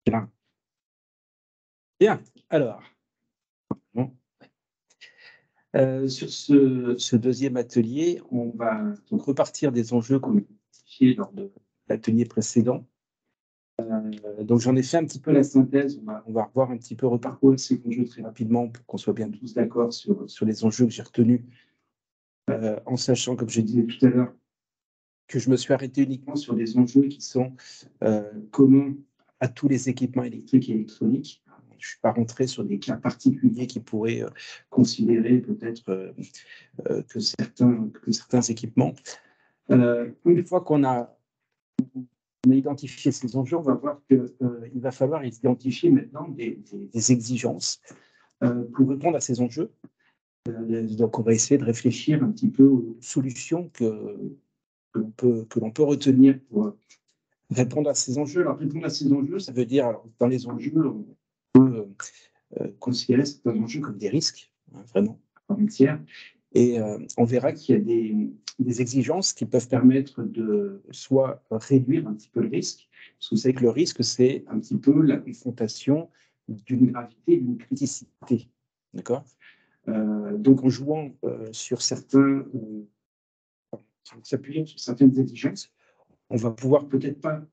Bien. Bien. Alors, bon. Sur ce deuxième atelier, on va donc repartir des enjeux qu'on a identifiés lors de l'atelier précédent. Donc, j'en ai fait un petit peu la synthèse. On va revoir un petit peu, reparcourir ces enjeux très rapidement pour qu'on soit bien tous d'accord sur les enjeux que j'ai retenus, en sachant, comme je disais tout à l'heure, que je me suis arrêté uniquement sur des enjeux qui sont communs à tous les équipements électriques et électroniques. Je ne suis pas rentré sur des cas particuliers qui pourraient considérer peut-être que certains équipements. Une fois qu'on a identifié ces enjeux, on va voir qu'il va falloir identifier maintenant des exigences pour répondre à ces enjeux. Donc, on va essayer de réfléchir un petit peu aux solutions que l'on peut retenir pour répondre à ces enjeux. Alors, répondre à ces enjeux, ça veut dire, alors, dans les enjeux, on peut considérer certains enjeux comme des risques, vraiment, en entière. Et on verra qu'il y a des exigences qui peuvent permettre de soit réduire un petit peu le risque, parce que vous savez que le risque, c'est un petit peu la confrontation d'une gravité et d'une criticité. D'accord. Donc, en jouant sur certains, en s'appuyant sur certaines exigences, on va pouvoir peut-être pas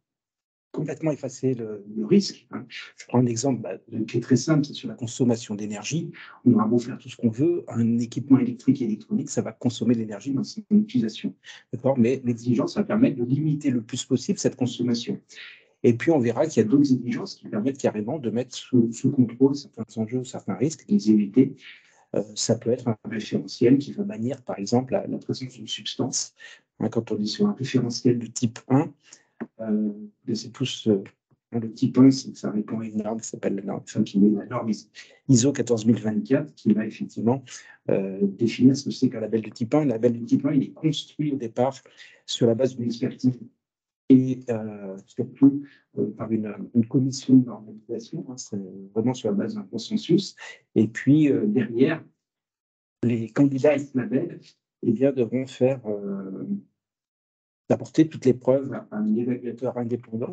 complètement effacer le risque. Je prends un exemple qui est très simple, c'est sur la consommation d'énergie. On aura beau faire tout ce qu'on veut, un équipement électrique et électronique, ça va consommer de l'énergie dans son utilisation. D'accord. Mais l'exigence va permettre de limiter le plus possible cette consommation. Et puis, on verra qu'il y a d'autres exigences qui permettent carrément de mettre sous contrôle certains enjeux, certains risques, de les éviter. Ça peut être un référentiel qui va bannir, par exemple, la présence d'une substance. Quand on est sur un référentiel de type 1, c'est tous le type 1, ça répond à une norme qui s'appelle la norme ISO 14024, qui va effectivement définir ce que c'est qu'un label de type 1. Le label de type 1, il est construit au départ sur la base d'une expertise et surtout par une commission de normalisation, c'est vraiment sur la base d'un consensus. Et puis derrière, les candidats à ce label devront faire d'apporter toutes les preuves à un évaluateur indépendant,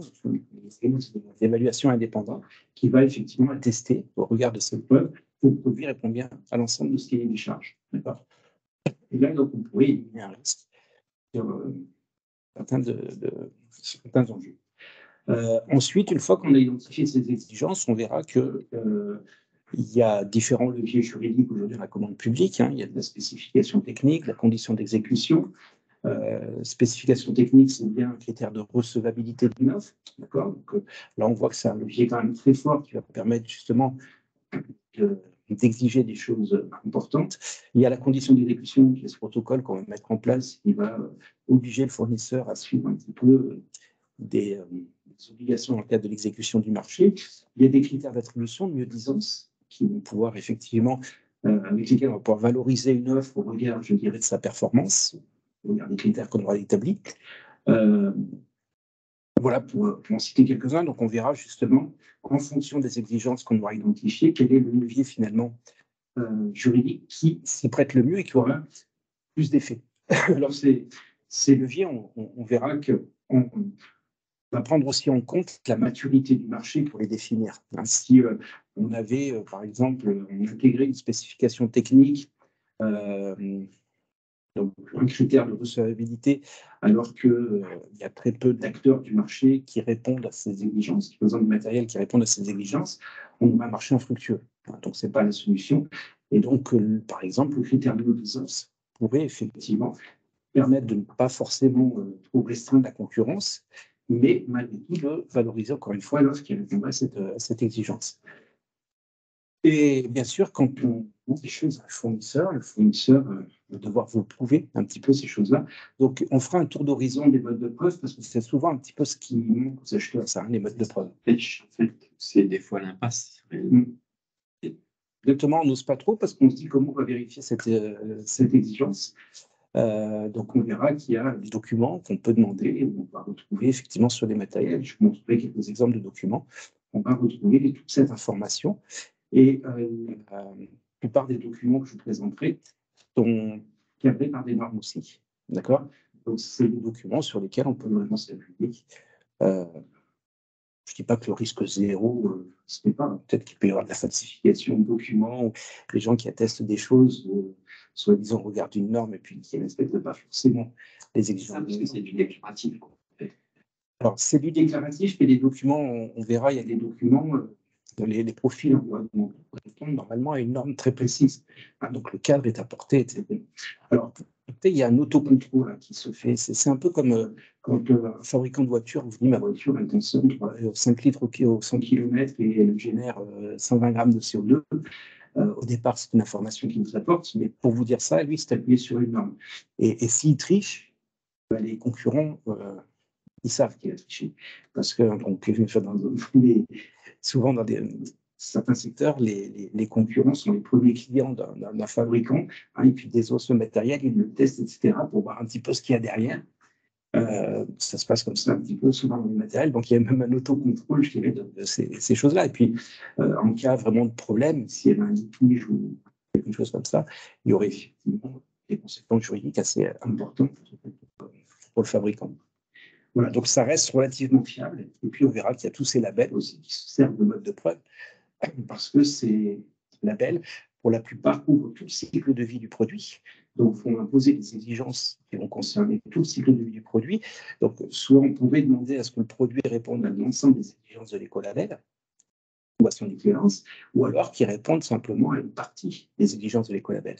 l'évaluation indépendante, qui va effectivement attester au regard de ces preuves que le produit répond bien à l'ensemble de ce cahier des charges. D'accord. Et là, donc, on pourrait éliminer un risque sur certains enjeux. Ensuite, une fois qu'on a identifié ces exigences, on verra que il y a différents leviers juridiques aujourd'hui dans la commande publique. Il y a de la spécification technique, la condition d'exécution. Spécification technique, c'est bien un critère de recevabilité d'une offre. D'accord. Donc, là, on voit que c'est un levier quand même très fort qui va permettre justement d'exiger des choses importantes. Il y a la condition d'exécution, qui est ce protocole qu'on va mettre en place, qui va obliger le fournisseur à suivre un petit peu des obligations dans le cadre de l'exécution du marché. Il y a des critères d'attribution, de mieux-disance, qui vont pouvoir effectivement, avec lesquels on va pouvoir valoriser une offre au regard, je dirais, de sa performance, au regard des critères qu'on aura établis. Voilà, pour en citer quelques-uns. Donc, on verra justement, en fonction des exigences qu'on aura identifiées, quel est le levier finalement juridique qui s'y prête le mieux et qui aura plus d'effet. Alors, ces leviers, on verra qu'on va prendre aussi en compte la maturité du marché pour les définir. Si on avait, par exemple, intégré une spécification technique, donc un critère de recevabilité, alors qu'il y a très peu d'acteurs du marché qui répondent à ces exigences, qui présentent du matériel qui répondent à ces exigences, on aura un marché infructueux. Donc, ce n'est pas la solution. Et donc, par exemple, le critère de mieux-disance pourrait effectivement permettre de ne pas forcément trop restreindre la concurrence, mais malgré tout de valoriser encore une fois l'offre qui répondra à cette exigence. Et bien sûr, quand on montre des choses à le fournisseur va devoir vous prouver un petit peu ces choses-là. Donc, on fera un tour d'horizon des modes de preuve, parce que c'est souvent un petit peu ce qui manque aux acheteurs, ça, les modes de preuve. En fait, c'est des fois l'impasse. Exactement, on n'ose pas trop, parce qu'on se dit comment on va vérifier cette exigence. Donc, on verra qu'il y a des documents qu'on peut demander et on va retrouver effectivement sur les matériels. Je vous montrerai quelques exemples de documents. On va retrouver toute cette information. Et la plupart des documents que je vous présenterai sont cadrés par des normes aussi. D'accord. Donc, c'est des documents sur lesquels on peut vraiment s'appuyer je ne dis pas que le risque zéro, ce n'est pas. Peut-être qu'il peut y avoir de la falsification de documents, ou les gens qui attestent des choses, soi-disant regardent une norme et puis qui ne respectent pas forcément les exigences. Parce que c'est du déclaratif, quoi. Alors, c'est du déclaratif, mais les documents, on verra, il y a des documents, les profils environnementaux correspondent normalement à une norme très précise. Donc, le cadre est apporté, etc. Alors, il y a un autocontrôle qui se fait. C'est un peu comme quand un fabricant de voiture vous dit ma voiture, elle consomme 5 litres au 100 km et elle génère 120 grammes de CO2. Au départ, c'est une information qu'il nous apporte, mais pour vous dire ça, lui, c'est appuyé sur une norme. Et s'il triche, les concurrents, ils savent qu'il a triché. Parce que, donc, souvent dans certains secteurs, les concurrents sont les premiers clients d'un fabricant, et puis des autres matériels, ils le testent, etc., pour voir un petit peu ce qu'il y a derrière. Ça se passe comme ça un petit peu souvent dans le matériel. Donc, il y a même un autocontrôle, je dirais, de ces choses-là. Et puis, en cas vraiment de problème, s'il y avait un litige ou quelque chose comme ça, il y aurait effectivement des conséquences juridiques assez importantes pour le fabricant. Voilà, donc ça reste relativement fiable. Et puis, on verra qu'il y a tous ces labels aussi qui se servent de mode de preuve, parce que ces labels, pour la plupart, couvrent tout le cycle de vie du produit. Donc, vont imposer des exigences qui vont concerner tout le cycle de vie du produit. Donc, soit on pourrait demander à ce que le produit réponde à l'ensemble des exigences de l'écolabel, ou à son équivalence, ou alors qu'il réponde simplement à une partie des exigences de l'écolabel.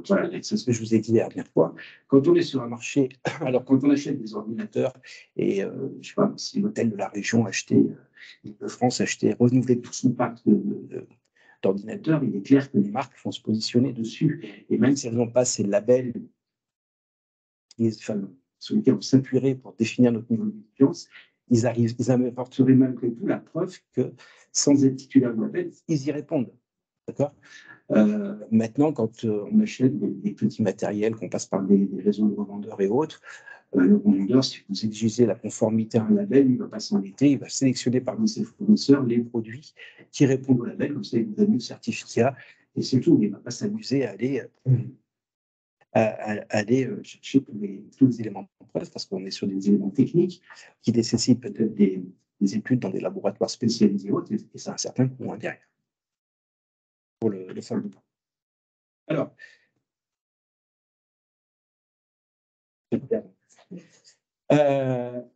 Voilà, c'est ce que je vous ai dit la dernière fois. Quand on est sur un marché, alors quand on achète des ordinateurs, et je ne sais pas si l'hôtel de la région achetait, Île-de-France achetait, renouvelait tout son parc d'ordinateurs, il est clair que les marques vont se positionner dessus. Et même si elles n'ont pas ces labels sur lesquels on s'appuierait pour définir notre niveau d'exigence, ils apporteraient malgré tout la preuve que, sans être titulaire de label, ils y répondent. D'accord ? Maintenant, quand on achète des petits matériels, qu'on passe par des réseaux de revendeurs et autres, le revendeur, si vous exigez la conformité à un label, il ne va pas s'embêter, il va sélectionner parmi ses fournisseurs les produits qui répondent au label, comme ça il vous donne le certificat, et c'est tout. Il ne va pas s'amuser à aller chercher tous les éléments de preuve, parce qu'on est sur des éléments techniques qui nécessitent peut-être des études dans des laboratoires spécialisés et autres, et c'est un certain coût derrière pour le fabricant. Alors,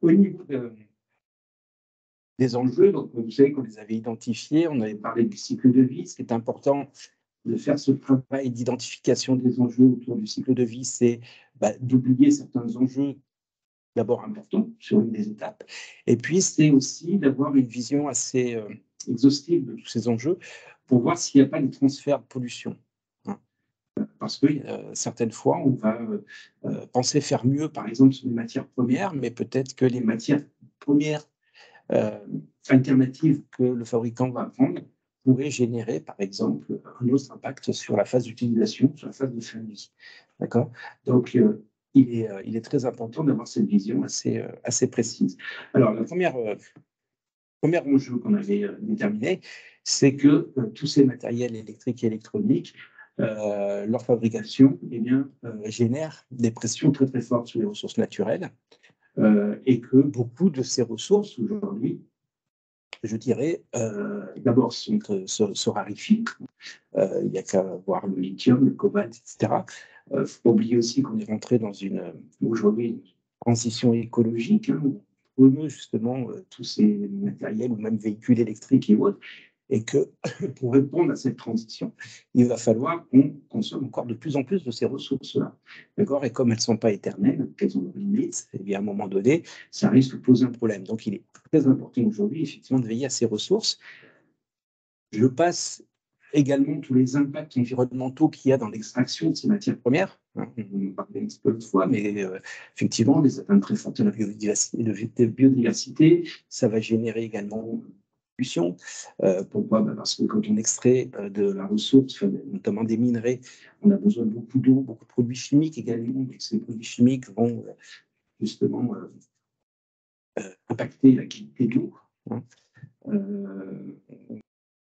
au niveau des enjeux, donc vous savez qu'on les avait identifiés, on avait parlé du cycle de vie. Ce qui est important de faire ce travail d'identification des enjeux autour du cycle de vie, c'est d'oublier certains enjeux d'abord importants sur une des étapes, et puis c'est aussi d'avoir une vision assez exhaustive de tous ces enjeux pour voir s'il n'y a pas de transfert de pollution. Parce que certaines fois, on va penser faire mieux, par exemple, sur les matières premières, mais peut-être que les matières premières alternatives que le fabricant va prendre pourraient générer, par exemple, un autre impact sur la phase d'utilisation, sur la phase de fin de vie. D'accord ? Donc, il est très important d'avoir cette vision assez précise. Alors, le premier enjeu qu'on avait déterminé, c'est que tous ces matériels électriques et électroniques, leur fabrication génère des pressions très très fortes sur les ressources naturelles, et que beaucoup de ces ressources aujourd'hui, je dirais, d'abord se raréfient. Il n'y a qu'à voir le lithium, le cobalt, etc. Il ne faut pas oublier aussi qu'on est rentré dans aujourd'hui une transition écologique, où on promeut justement tous ces matériels ou même véhicules électriques et autres, et que pour répondre à cette transition, il va falloir qu'on consomme encore de plus en plus de ces ressources-là. D'accord ? Et comme elles ne sont pas éternelles, qu'elles ont une limite, et bien à un moment donné, ça risque de poser un problème. Donc il est très important aujourd'hui, effectivement, de veiller à ces ressources. Je passe également tous les impacts environnementaux qu'il y a dans l'extraction de ces matières premières. On en parlait un petit peu l'autre fois, mais effectivement, des atteintes très fortes à la biodiversité, ça va générer également pollution. Pourquoi ? Parce que quand on extrait de la ressource, notamment des minerais, on a besoin de beaucoup d'eau, beaucoup de produits chimiques également. Donc ces produits chimiques vont justement impacter la qualité de l'eau.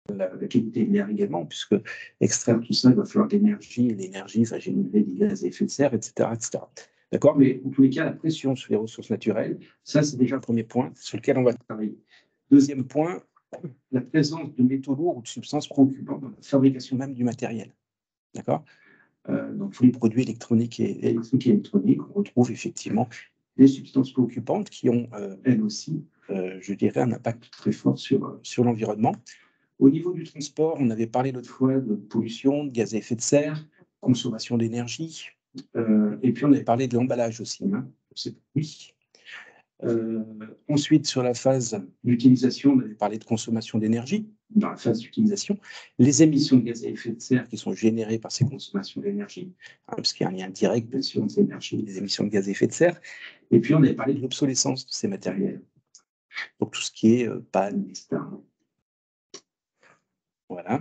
La qualité de l'air également, puisque extraire tout ça, il va falloir de l'énergie, et l'énergie va générer des gaz à effet de serre, etc. etc. D'accord ? Mais en tous les cas, la pression sur les ressources naturelles, ça, c'est déjà le premier point sur lequel on va travailler. Deuxième point, la présence de métaux lourds ou de substances préoccupantes dans la fabrication même du matériel. D'accord? Dans tous les produits électroniques et électroniques, on retrouve effectivement des substances préoccupantes qui ont, elles aussi, je dirais, un impact très fort sur l'environnement. Au niveau du transport, on avait parlé l'autre fois de pollution, de gaz à effet de serre, consommation d'énergie, et puis on avait parlé de l'emballage aussi, hein, oui. Ensuite, sur la phase d'utilisation, on avait parlé de consommation d'énergie. Dans la phase d'utilisation, les émissions de gaz à effet de serre qui sont générées par ces consommations d'énergie, hein, parce qu'il y a un lien direct, bien sûr, entre l'énergie et les émissions de gaz à effet de serre. Et puis, on avait parlé de l'obsolescence de ces matériels. Donc, tout ce qui est panne, etc. Voilà.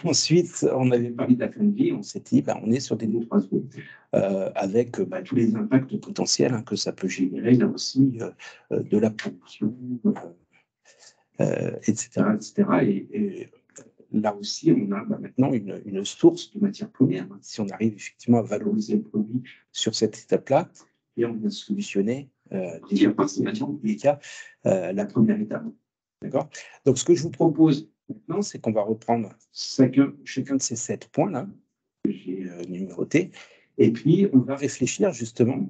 Ensuite, on avait parlé de la fin de vie, on s'est dit, on est sur des D3O, avec tous les impacts potentiels, hein, que ça peut générer, là aussi, de la pollution, etc. Et là aussi, on a maintenant une source de matières premières. Hein. Si on arrive effectivement à valoriser le produit sur cette étape-là, et on vient solutionner déjà partiellement, en tous les cas, la première étape. D'accord? Donc, ce que je vous propose maintenant, c'est qu'on va reprendre chacun de ces 7 points-là que j'ai numérotés, et puis on va réfléchir justement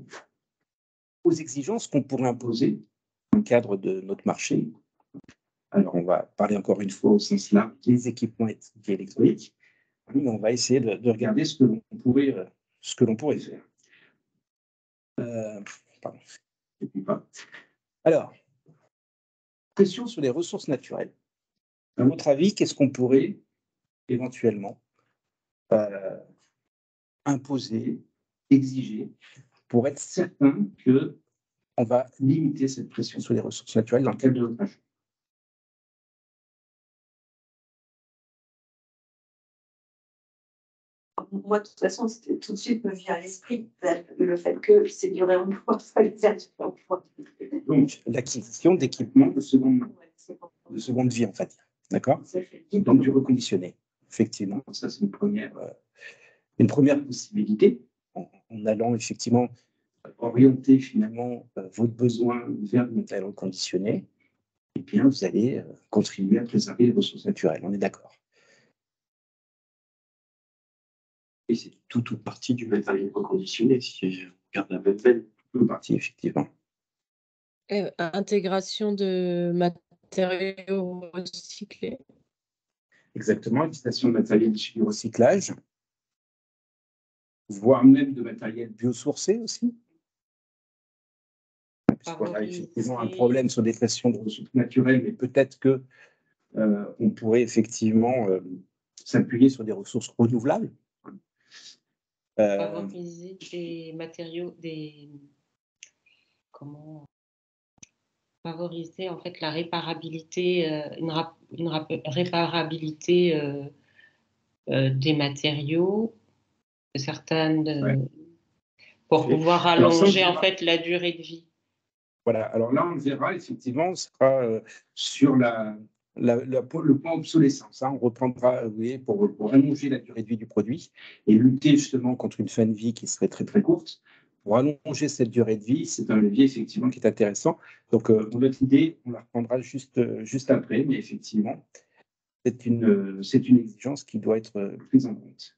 aux exigences qu'on pourrait imposer dans le cadre de notre marché. Alors, on va parler encore une fois au sens large des équipements électroniques, mais on va essayer de regarder ce que l'on pourrait faire. Pardon. Alors, pression sur les ressources naturelles. À votre avis, qu'est-ce qu'on pourrait éventuellement imposer, exiger, pour être certain qu'on va limiter cette pression sur les ressources naturelles dans le cadre de notre marché? Moi, de toute façon, tout de suite me vient à l'esprit le fait que c'est durée en emploi, ça les faire du emploi. Donc, l'acquisition d'équipements de seconde vie, en fait. D'accord? Donc, du reconditionné. Effectivement, ça, c'est une première possibilité, en allant effectivement orienter finalement votre besoin vers le matériel reconditionné, et bien, vous allez contribuer à préserver les ressources naturelles. On est d'accord? Et c'est toute partie du matériel reconditionné, si on regarde la même veine. Toute partie, effectivement. Intégration de matériaux recyclés. Exactement, utilisation de matériel issu du recyclage, voire même de matériel biosourcé aussi. Puisqu'on a effectivement un problème sur des questions de ressources naturelles, mais peut-être que on pourrait effectivement s'appuyer sur des ressources renouvelables. Favoriser des matériaux, favoriser en fait la réparabilité, une réparabilité des matériaux, certaines, pour pouvoir allonger en fait la durée de vie. Voilà, alors là on le verra effectivement, ce sera sur le point obsolescence. Hein. On reprendra, vous voyez, pour allonger la durée de vie du produit et lutter justement contre une fin de vie qui serait très très courte. Pour allonger cette durée de vie, c'est un levier effectivement qui est intéressant. Donc notre idée, on la reprendra juste après, mais effectivement, c'est une exigence qui doit être prise en compte.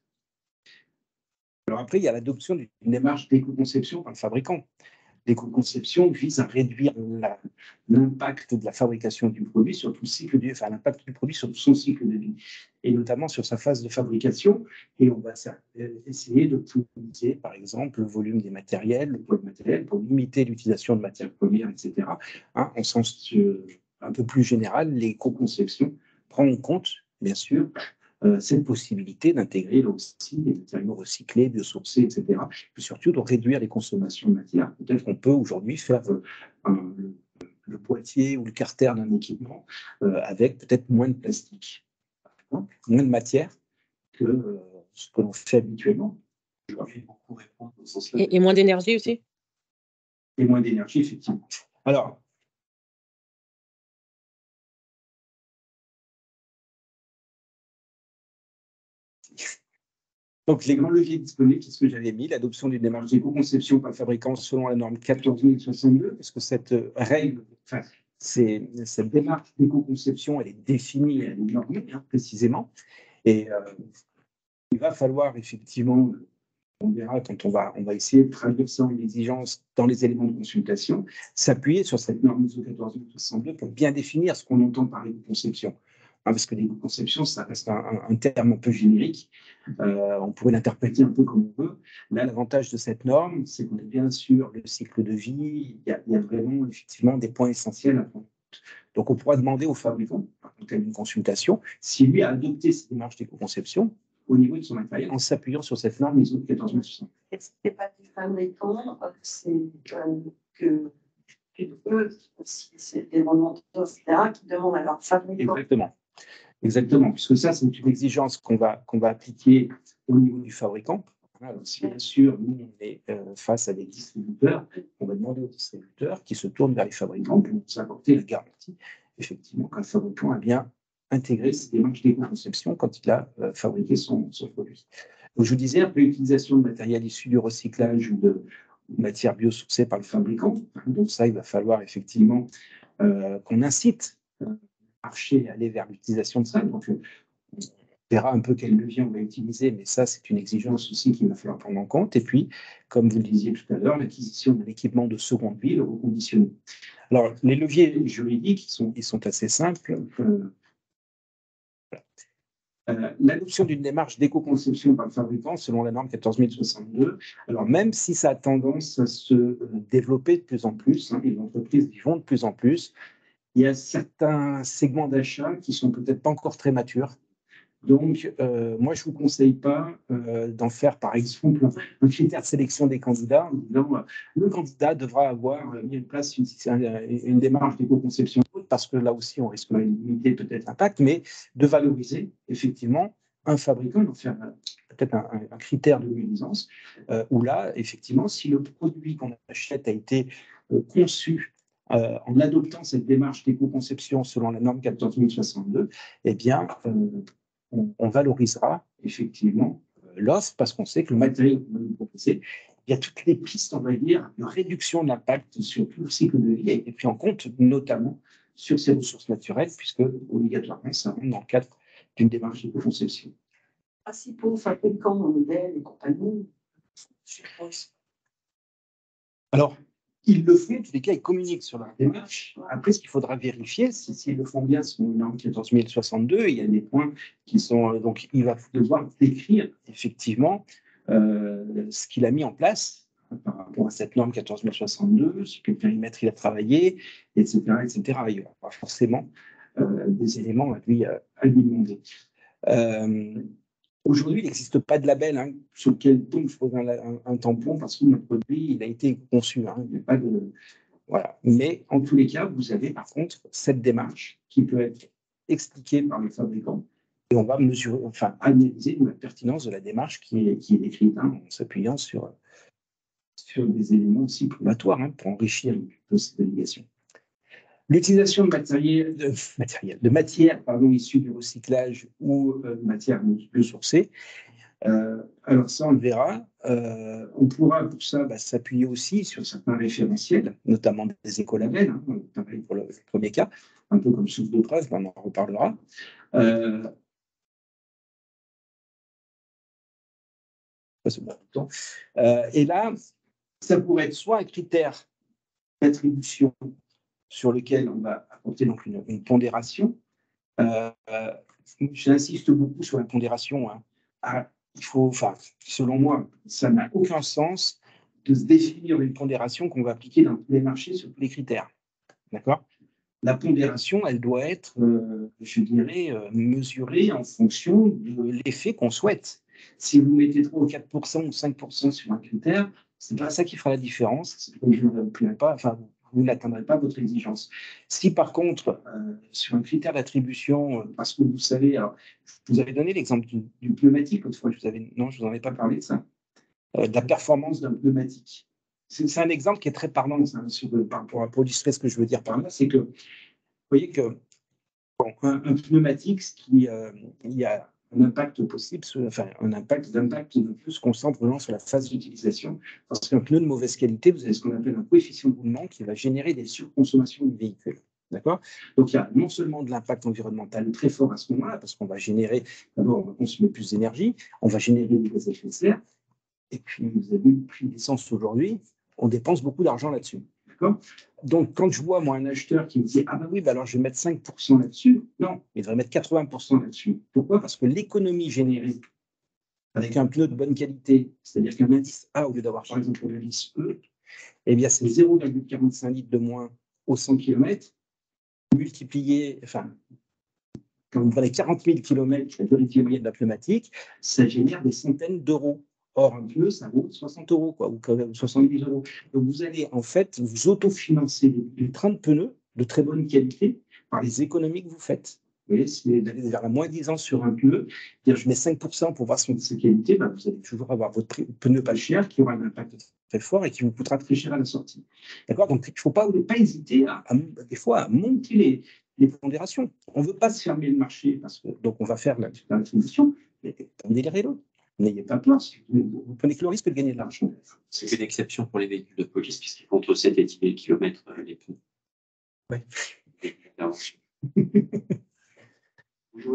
Alors après, il y a l'adoption d'une démarche d'éco-conception par le fabricant. L'éco-conception vise à réduire l'impact de la fabrication du produit sur tout le cycle de vie, enfin l'impact du produit sur tout son cycle de vie, et notamment sur sa phase de fabrication. Et on va essayer d'optimiser, par exemple, le volume des matériels, le poids de matériel, pour limiter l'utilisation de matières premières, etc. Hein, en sens un peu plus général, l'éco-conception prend en compte, bien sûr, cette possibilité d'intégrer là aussi des matériaux recyclés, biosourcés, etc. Et surtout de réduire les consommations de matière. Peut-être qu'on peut aujourd'hui faire le boîtier ou le carter d'un équipement avec peut-être moins de plastique, moins de matière que ce que l'on fait habituellement. Je vais beaucoup répondre dans ce sens-là. Et moins d'énergie aussi? Et moins d'énergie, effectivement. Alors, donc, les grands leviers disponibles, c'est ce que j'avais mis, l'adoption d'une démarche d'éco-conception par le fabricant selon la norme 14062, parce que cette règle, enfin, cette démarche d'éco-conception, elle est définie, elle est normée précisément. Et il va falloir effectivement, on verra quand on va essayer de traduire ça en exigence dans les éléments de consultation, s'appuyer sur cette norme ISO 14062 pour bien définir ce qu'on entend par éco-conception. Parce que l'éco-conception, ça reste un terme un peu générique. On pourrait l'interpréter un peu comme on veut. Là, l'avantage de cette norme, c'est qu'on est bien sûr le cycle de vie. Il y a vraiment effectivement des points essentiels à prendre. Donc, on pourra demander au fabricant, en cas d'une consultation, si lui a adopté ces démarches d'éco-conception au niveau de son matériel en s'appuyant sur cette norme ISO 14060. Et ce n'est pas du fabricant, c'est que eux, c'est des remonteurs, etc., qui demandent à leur fabricant. Exactement, puisque ça, c'est une exigence qu'on va appliquer au niveau du fabricant. Alors, si bien sûr, nous, on est face à des distributeurs, on va demander aux distributeurs qui se tournent vers les fabricants pour nous apporter la garantie, effectivement, qu'un fabricant a bien intégré ces démarches d'éco-conception quand il a fabriqué son produit. Donc, je vous disais, après l'utilisation de matériel issu du recyclage ou de matières biosourcées par le fabricant, donc ça, il va falloir effectivement qu'on incite marché à aller vers l'utilisation de ça. Donc, on verra un peu quel levier on va utiliser, mais ça, c'est une exigence aussi qu'il va falloir prendre en compte. Et puis, comme vous le disiez tout à l'heure, l'acquisition de l'équipement de seconde vie, le reconditionnement. Alors, les leviers juridiques, ils sont assez simples. L'adoption d'une démarche d'éco-conception par le fabricant selon la norme 14062. Alors, même si ça a tendance à se développer de plus en plus, les entreprises y vont de plus en plus, il y a certains segments d'achat qui sont peut-être pas encore très matures. Donc, moi, je ne vous conseille pas d'en faire, par exemple, un critère de sélection des candidats en disant le candidat devra avoir mis en place une démarche d'éco-conception, parce que là aussi, on risque de limiter peut-être l'impact, mais de valoriser effectivement un fabricant, d'en faire peut-être un critère de nuisance, où là, effectivement, si le produit qu'on achète a été conçu en adoptant cette démarche d'éco-conception selon la norme 14062, eh bien, on valorisera effectivement l'offre parce qu'on sait que le matériel qu'on va nous proposer, il y a toutes les pistes, on va dire, de réduction de l'impact sur tout le cycle de vie a été pris en compte, notamment sur ces ressources naturelles, puisque obligatoirement, ça rentre dans le cadre d'une démarche d'éco-conception. Principaux fabricants, modèles et compagnie, je pense. Alors, ils le font, en tous les cas, ils communiquent sur leur démarche. Après, ce qu'il faudra vérifier, c'est s'ils le font bien selon la norme 14062. Il y a des points qui sont. Donc, il va devoir décrire effectivement ce qu'il a mis en place par rapport à cette norme 14062, sur quel périmètre il a travaillé, etc. etc. Il y aura forcément des éléments à lui demander. Aujourd'hui, il n'existe pas de label sur lequel je pose un tampon parce que notre produit il a été conçu. Il n'y a pas de. Voilà. Mais en tous les cas, vous avez par contre cette démarche qui peut être expliquée par les fabricants et on va mesurer, analyser la pertinence de la démarche qui est décrite en s'appuyant sur des éléments aussi probatoires pour enrichir cette délégation. L'utilisation de matières issues du recyclage ou de matières biosourcées. Alors ça, on le verra. On pourra pour ça s'appuyer aussi sur certains référentiels, notamment des écolabels, pareil pour le premier cas, un peu comme source de preuve, on en reparlera. Et là, ça pourrait être soit un critère d'attribution sur lequel on va apporter donc une pondération. J'insiste beaucoup sur la pondération. Il faut, selon moi, ça n'a aucun sens de se définir une pondération qu'on va appliquer dans tous les marchés sur tous les critères. D'accord ? La pondération, elle doit être, je dirais, mesurée en fonction de l'effet qu'on souhaite. Si vous mettez 3 ou 4% ou 5% sur un critère, ce n'est pas ça qui fera la différence. Vous n'atteindrez pas votre exigence. Si par contre, sur un critère d'attribution, parce que vous savez, alors, je vous avais donné l'exemple du pneumatique l'autre fois, je vous en avais pas parlé de ça, de la performance d'un pneumatique. C'est un exemple qui est très parlant pour illustrer ce que je veux dire par là, c'est que vous voyez que un pneumatique, il y a un impact possible, un impact de plus se concentre vraiment sur la phase d'utilisation. Parce qu'un pneu de mauvaise qualité, vous avez ce qu'on appelle un coefficient de roulement qui va générer des surconsommations du véhicule. D'accord? Donc, il y a non seulement de l'impact environnemental très fort à ce moment-là, parce qu'on va générer, d'abord, on va consommer plus d'énergie, on va générer des gaz à effet de serre, et puis, vous avez vu le prix de l'essence aujourd'hui, on dépense beaucoup d'argent là-dessus. D'accord? Donc, quand je vois, moi, un acheteur qui me dit « Ah ben oui, ben alors je vais mettre 5% là-dessus », non, il devrait mettre 80% là-dessus. Pourquoi? Parce que l'économie générée avec un pneu de bonne qualité, c'est-à-dire qu'un indice A, au lieu d'avoir par exemple l'indice E, eh bien, c'est 0,45 litres de moins au 100 km, multiplié, enfin, quand vous prenez 40 000 km, la durée moyenne de la pneumatique, ça génère des centaines d'euros. Or, un pneu, ça vaut 60 euros, quoi, ou 70 euros. Donc, vous allez en fait vous autofinancer les trains de pneus de très bonne qualité par les économies que vous faites. Vous voyez, c'est d'aller vers la moins-disant sur un pneu, dire je mets 5% pour voir sa qualité, ben, vous allez toujours avoir votre pneu pas cher qui aura un impact très fort et qui vous coûtera très cher à la sortie. D'accord? Donc, il ne faut pas hésiter des fois à monter les pondérations. On ne veut pas se fermer le marché, parce que, donc on va faire la transition, mais on délirait l'autre. N'ayez pas peur, vous prenez que le risque de gagner de l'argent. C'est une exception pour les véhicules de police, puisqu'ils font entre 7 et 10 000 km les pneus. Oui.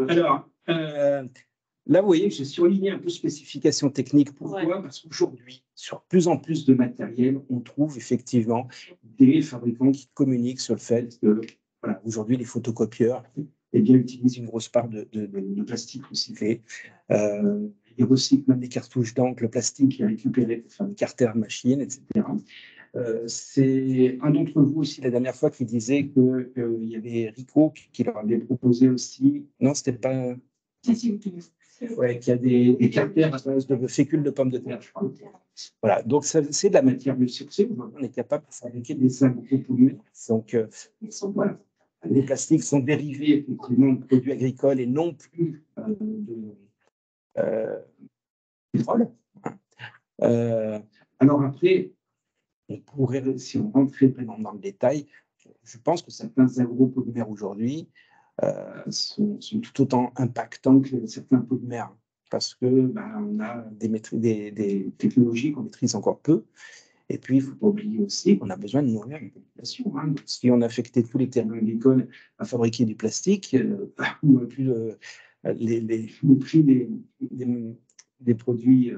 Alors, là, vous voyez, j'ai surligné un peu spécification technique. Pourquoi? Ouais. Parce qu'aujourd'hui, sur plus en plus de matériel, on trouve effectivement des fabricants qui communiquent sur le fait que, voilà, aujourd'hui, les photocopieurs utilisent une grosse part de plastique recyclé. Ils recyclent même les cartouches d'encre, le plastique qui est récupéré pour faire des carters machines, etc. C'est un d'entre vous aussi la dernière fois qui disait qu'il y avait Rico qui leur avait proposé aussi. Non, c'était pas. Ouais, qu'il y a des carters à base de fécule de pommes de terre, je crois. Voilà, donc c'est de la matière biosourcée. On est capable de fabriquer des agropolymères. Donc, voilà. Les plastiques sont dérivés effectivement de produits agricoles et non plus de pétrole. Alors après, on pourrait, si on rentrait vraiment dans le détail, je pense que certains agropolymères aujourd'hui sont tout autant impactants que certains polymères, parce que on a des technologies qu'on maîtrise encore peu. Et puis, il ne faut pas oublier aussi qu'on a besoin de nourrir une population. Hein. Si on affectait tous les terrains agricoles à fabriquer du plastique, les prix des produits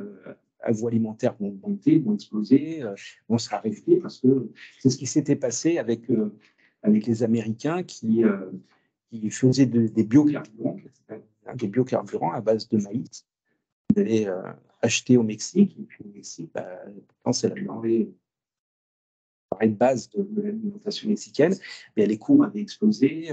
agroalimentaires vont augmenter, vont exploser, vont se raréfier, parce que c'est ce qui s'était passé avec les Américains qui faisaient des biocarburants à base de maïs. Vous allez acheter au Mexique, et puis au Mexique, c'est la denrée de base de l'alimentation mexicaine, mais les cours avaient explosé.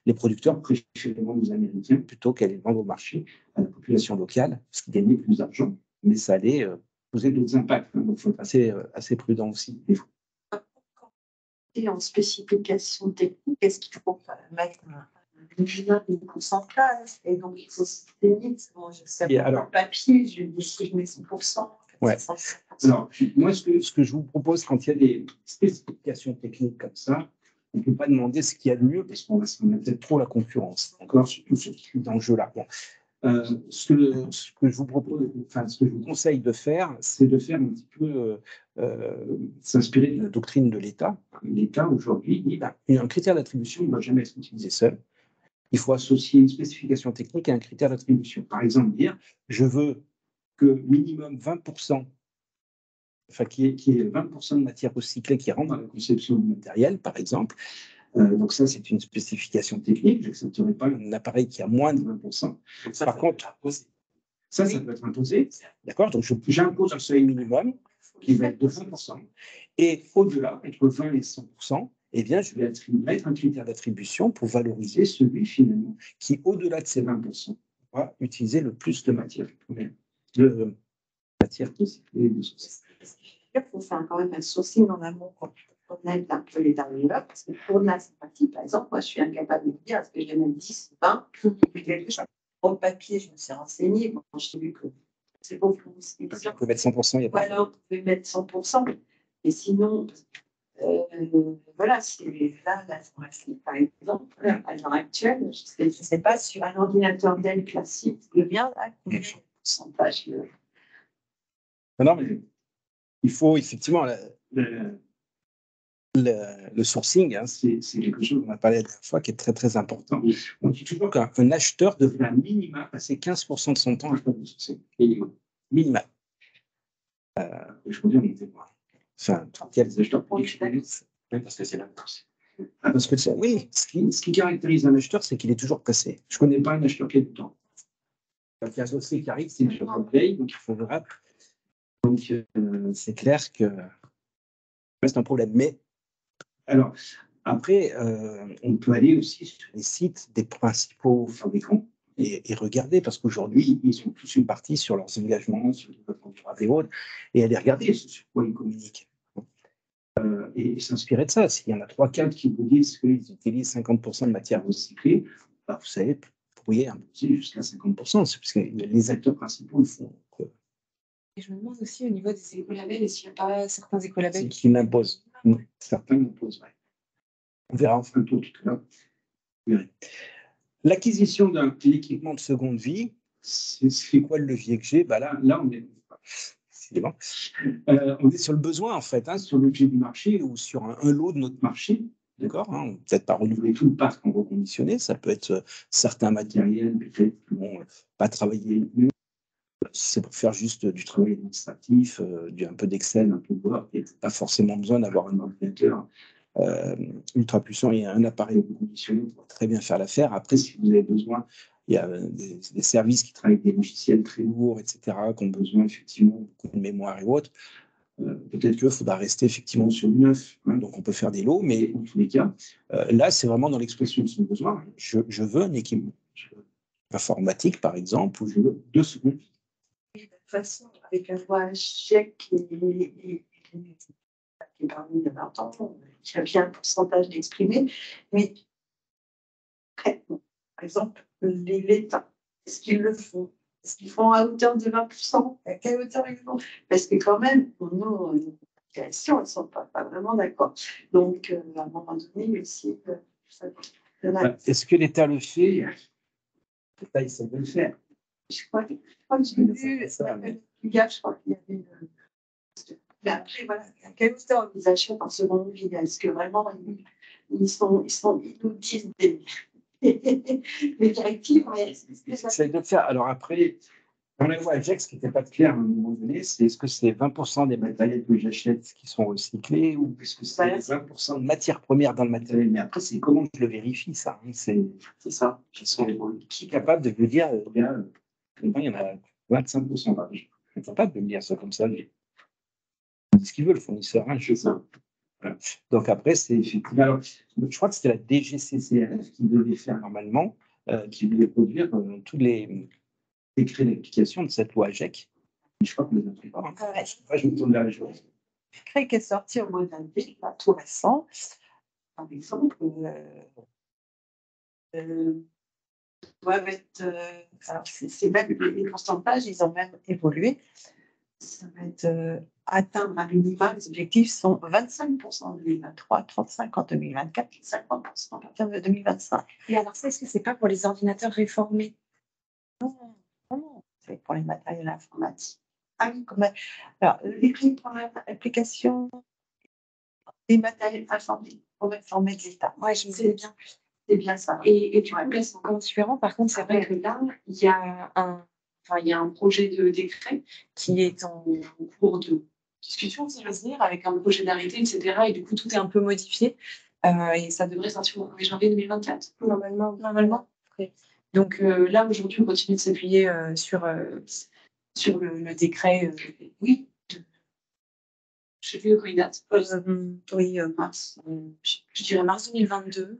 Les producteurs préféraient vendre aux Américains plutôt qu'aller vendre au marché à la population locale, parce qu'ils gagnaient plus d'argent, mais ça allait poser d'autres impacts. Hein, donc, il faut être assez prudent aussi. Et en spécification technique, est-ce qu'il faut mettre un pourcentage? Et donc, il faut se tenir. Bon, je sais pas, le papier, je dis si je mets 100%. Ouais. Alors, moi, ce que je vous propose, quand il y a des spécifications techniques comme ça, on ne peut pas demander ce qu'il y a de mieux, parce qu'on va se mettre peut-être trop la concurrence, d'accord, surtout ce qui est dans le jeu-là. Bon. Ce que je vous propose, enfin, ce que je vous conseille de faire, c'est de faire un petit peu s'inspirer de la doctrine de l'État. L'État, aujourd'hui, dit un critère d'attribution ne doit jamais être utilisé seul. Il faut associer une spécification technique à un critère d'attribution. Par exemple, dire je veux que minimum 20%, enfin, qui est 20% de matière recyclée qui rentre dans la conception du matériel, par exemple. Donc ça, c'est une spécification technique. Je n'accepterai pas un appareil qui a moins de 20%. Par contre, ça peut être imposé. D'accord? Donc, j'impose un seuil minimum qui va être de 20%. Et au-delà, entre 20 et 100%, eh bien, je vais mettre un critère d'attribution pour valoriser celui, finalement, qui, au-delà de ces 20%, va utiliser le plus de matière première. De matière recyclée. Il faut faire quand même un sourcing en amont quand on aide un peu les derniers là, parce que pour la sympathie, par exemple, moi je suis incapable de dire est-ce que j'ai même 10, 20, quelque chose. Pour le papier, je me suis renseignée, bon, j'ai vu que c'est beaucoup. Vous pouvez mettre 100%, il n'y a pas. Voilà, vous pouvez mettre 100%, et sinon, voilà, c'est là, par exemple, à l'heure actuelle, je ne sais pas, sur un ordinateur Dell classique, le bien, là, combien de pourcentage Non, mais il faut effectivement, le sourcing, hein, c'est quelque chose dont on a parlé la dernière fois qui est très très important. On dit toujours qu'un acheteur devrait à minima passer 15% de son temps à faire du sourcing. Minimum. Je peux dire, on était quoi. Enfin, quels acheteurs parce que c'est la course. Parce que oui, ce qui caractérise un acheteur, c'est qu'il est toujours pressé. Je ne connais pas un acheteur qui a du temps. Il y a un dossier qui arrive, c'est sur un veille, donc il faut le rap. Donc, c'est clair que c'est un problème. Mais, alors, après, on peut aller aussi sur les sites des principaux fabricants et regarder, parce qu'aujourd'hui, ils sont tous une partie sur leurs engagements, sur les contrats et autres, et aller regarder sur quoi ils communiquent. Et s'inspirer de ça. S'il y en a 3-4 qui vous disent qu'ils utilisent 50% de matière recyclée, bah, vous savez, vous pourriez imposer jusqu'à 50%, c'est parce que les acteurs principaux le font. Et je me demande aussi au niveau des écolabels, est-ce qu'il n'y a pas certains écolabels qui l'imposent? Certains l'imposent, oui. On verra en fin de tour tout à l'heure. L'acquisition d'un équipement de seconde vie, c'est quoi le levier que j'ai? Bah là, on est. On est sur le besoin, en fait, hein, sur l'objet du marché ou sur un lot de notre marché. D'accord, hein, peut-être pas renouveler tout le parc en reconditionné, ça peut être certains matériels, peut-être pas travailler mieux. C'est pour faire juste du travail administratif, un peu d'Excel, un peu de Word, et pas forcément besoin d'avoir un ordinateur ultra puissant et un appareil reconditionné pour très bien faire l'affaire. Après, si vous avez besoin, il y a des services qui travaillent avec des logiciels très lourds, etc., qui ont besoin effectivement beaucoup de mémoire et autres. Peut-être qu'il faudra rester effectivement sur du neuf. Hein, donc, on peut faire des lots, mais en tous les cas, là, c'est vraiment dans l'expression de son besoin. Je veux un équipement informatique, par exemple, ou je veux 2 secondes. De toute façon, avec un chèque qui est parmi les 20 ans, qui a bien un pourcentage d'exprimer, mais concrètement, par exemple, l'État, est-ce qu'ils le font? Est-ce qu'ils font à hauteur de 20%? À quelle hauteur ils font? Parce que quand même, pour nous, les populations, elles ne sont pas vraiment d'accord. Donc, à un moment donné, aussi, est-ce que l'État le fait? L'État essaie de le faire. Je crois que j'ai vu ça. Je crois qu'il y avait mais après, voilà, à quelle hauteur ils achètent en seconde vie? Est-ce que vraiment ils nous disent des directives? J'essaie de le faire. Alors après, on a vu à Ajax, ce qui n'était pas clair à un moment donné, c'est est-ce que c'est 20% des matériels que j'achète qui sont recyclés ou est-ce que c'est 20% de matières premières dans le matériel? Mais après, c'est comment je le vérifie, ça? Hein, c'est ça. Qui est capable de me dire, il y en a 25%. Je suis capable de me dire ça comme ça. C'est ce qu'il veut, le fournisseur. Hein, je sais. Voilà. Donc après, c'est effectivement. Alors, je crois que c'était la DGCCRF qui devait faire normalement, qui devait produire tous les décrets d'application de cette loi AGEC. Je crois qu'on les a pris pas. Hein. Je me tourne vers les choses. Le décret qui est sorti au mois d'avril, tout récent, par exemple, doivent être. Alors, c'est même les pourcentages, ils ont même évolué. Ça va être atteindre à minima, les objectifs sont 25% en 2023, 35% en 2024, 50% à partir de 2025. Et alors, ça, est-ce que c'est pas pour les ordinateurs réformés? Non, c'est pour les matériels informatiques. Ah oui, alors, les prix pour l'application des matériels informatiques pour réformer de l'État. Oui, je me disais bien. C'est bien ça. Et du coup, là, c'est encore différent. Par contre, c'est vrai que là, il y a un projet de décret qui est en cours de discussion, si j'ose dire, avec un projet d'arrêté, etc. Et du coup, tout est un peu modifié. Et ça devrait sortir au 1er janvier 2024. Normalement. Okay. Donc là, aujourd'hui, on continue de s'appuyer sur le décret. Oui. Je sais plus de quoi il date. Oui, mars. Je dirais mars 2022.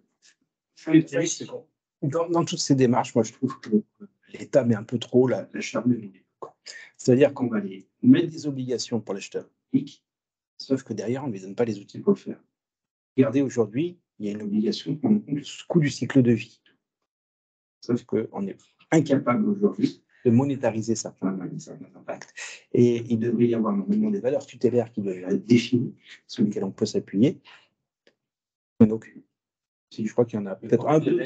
Dans toutes ces démarches, moi, je trouve que l'État met un peu trop la charge de milieu. C'est-à-dire qu'on va aller mettre des obligations pour l'acheteur public, sauf que derrière, on ne lui donne pas les outils pour le faire. Regardez, aujourd'hui, il y a une obligation de prendre en compte le coût du cycle de vie. Sauf qu'on est incapable aujourd'hui de monétariser certains impacts. Et il devrait y avoir normalement des valeurs tutélaires qui doivent être définies, sur lesquelles on peut s'appuyer. Mais donc, si je crois qu'il y en a peut-être un peu.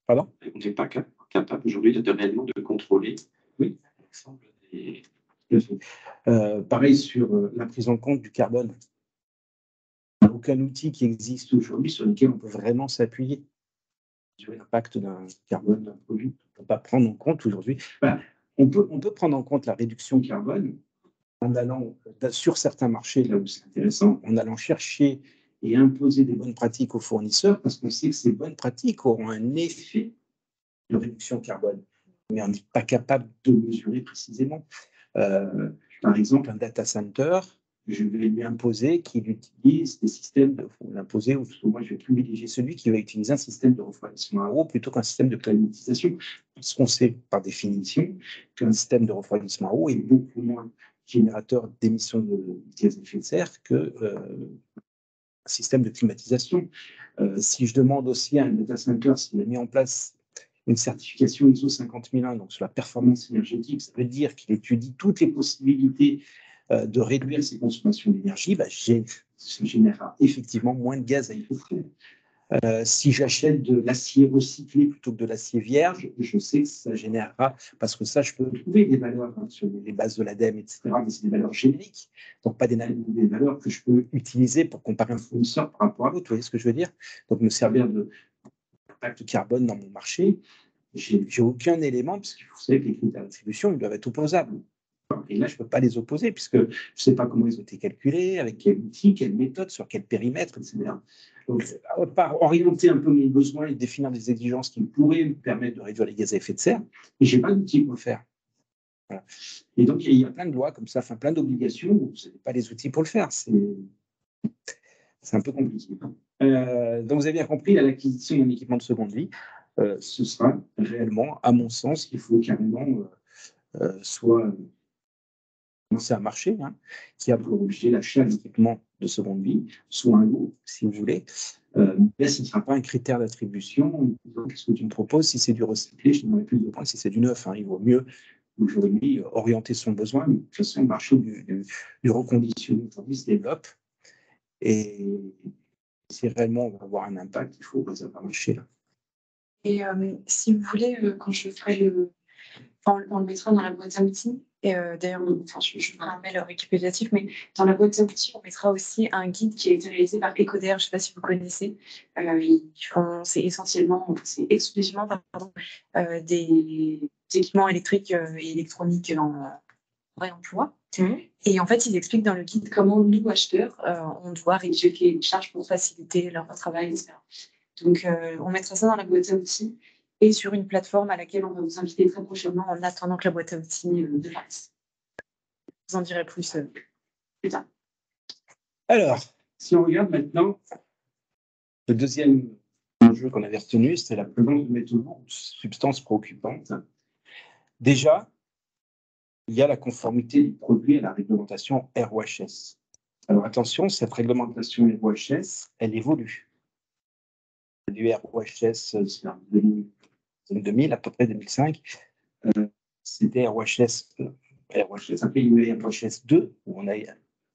Pardon ? On n'est pas capable aujourd'hui de réellement de contrôler l'ensemble des. Pareil sur la prise en compte du carbone. aucun outil qui existe aujourd'hui sur lequel on peut vraiment s'appuyer sur l'impact d'un carbone d'un produit. On ne peut pas prendre en compte aujourd'hui. Voilà. On peut prendre en compte la réduction carbone en allant sur certains marchés, là où c'est intéressant, en allant chercher et imposer des bonnes pratiques aux fournisseurs, parce qu'on sait que ces bonnes pratiques auront un effet de réduction carbone. Mais on n'est pas capable de mesurer précisément. Par exemple, un data center, je vais lui imposer qu'il utilise des systèmes de l'imposer, ou plutôt moi je vais privilégier celui qui va utiliser un système de refroidissement à eau plutôt qu'un système de climatisation, parce qu'on sait par définition qu'un système de refroidissement à eau est beaucoup moins générateur d'émissions de gaz à effet de serre que un système de climatisation. Si je demande aussi à un data center s'il a mis en place une certification ISO 50001, donc sur la performance énergétique, ça veut dire qu'il étudie toutes les possibilités de réduire ses consommations d'énergie, ça générera effectivement moins de gaz à effet de serre. Si j'achète de l'acier recyclé plutôt que de l'acier vierge, je sais que ça générera, parce que ça, je peux trouver des valeurs sur les bases de l'ADEME, etc., mais c'est des valeurs génériques, donc pas des valeurs que je peux utiliser pour comparer un fournisseur par rapport à l'autre, vous voyez ce que je veux dire? Donc me servir de l'impact carbone dans mon marché, j'ai aucun élément, parce que vous savez que les critères d'attribution, ils doivent être opposables. Et là, je ne peux pas les opposer, puisque je ne sais pas comment ils ont été calculés, avec quel outil, quelle méthode, sur quel périmètre, etc. Donc, par orienter un peu mes besoins et définir des exigences qui pourraient me permettre de réduire les gaz à effet de serre, mais je n'ai pas d'outil pour le faire. Voilà. Et donc, il y a plein de lois comme ça, enfin plein d'obligations, vous n'avez pas les outils pour le faire. C'est un peu compliqué. Donc, vous avez bien compris, l'acquisition d'un équipement de seconde vie, ce sera réellement, à mon sens, qu'il faut carrément soit commencer à marcher, qui a pour objet l'achat d'équipements de seconde vie, soit un lot, si vous voulez. Mais ce ne sera pas un critère d'attribution. Qu'est-ce que tu me proposes? Si c'est du recyclé, je n'aurai plus de points. Si c'est du neuf, il vaut mieux aujourd'hui orienter son besoin. Mais de toute façon, le marché du reconditionné aujourd'hui se développe. Et si réellement on va avoir un impact, il faut réserver un marché là. Et si vous voulez, quand je ferai on le mettra dans la boîte à outils. Et d'ailleurs, je ferai un mail récapitulatif, mais dans la boîte à outils, on mettra aussi un guide qui a été réalisé par Ecoder. Je ne sais pas si vous connaissez. C'est exclusivement des équipements électriques et électroniques en réemploi. Et en fait, ils expliquent dans le guide comment nous, acheteurs, on doit réduire les charges pour faciliter leur travail, etc. Donc, on mettra ça dans la boîte à outils et sur une plateforme à laquelle on va vous inviter très prochainement en attendant que la boîte à outils dépasse. Je vous en dirai plus plus tard. Alors, si on regarde maintenant, le deuxième enjeu qu'on avait retenu, c'est la présence de métaux lourds, de substances préoccupantes. Déjà, il y a la conformité du produit à la réglementation ROHS. Alors attention, cette réglementation ROHS, elle évolue. Du ROHS, c'est en 2000, à peu près 2005, c'était ROHS, après il y a eu ROHS 2, où on a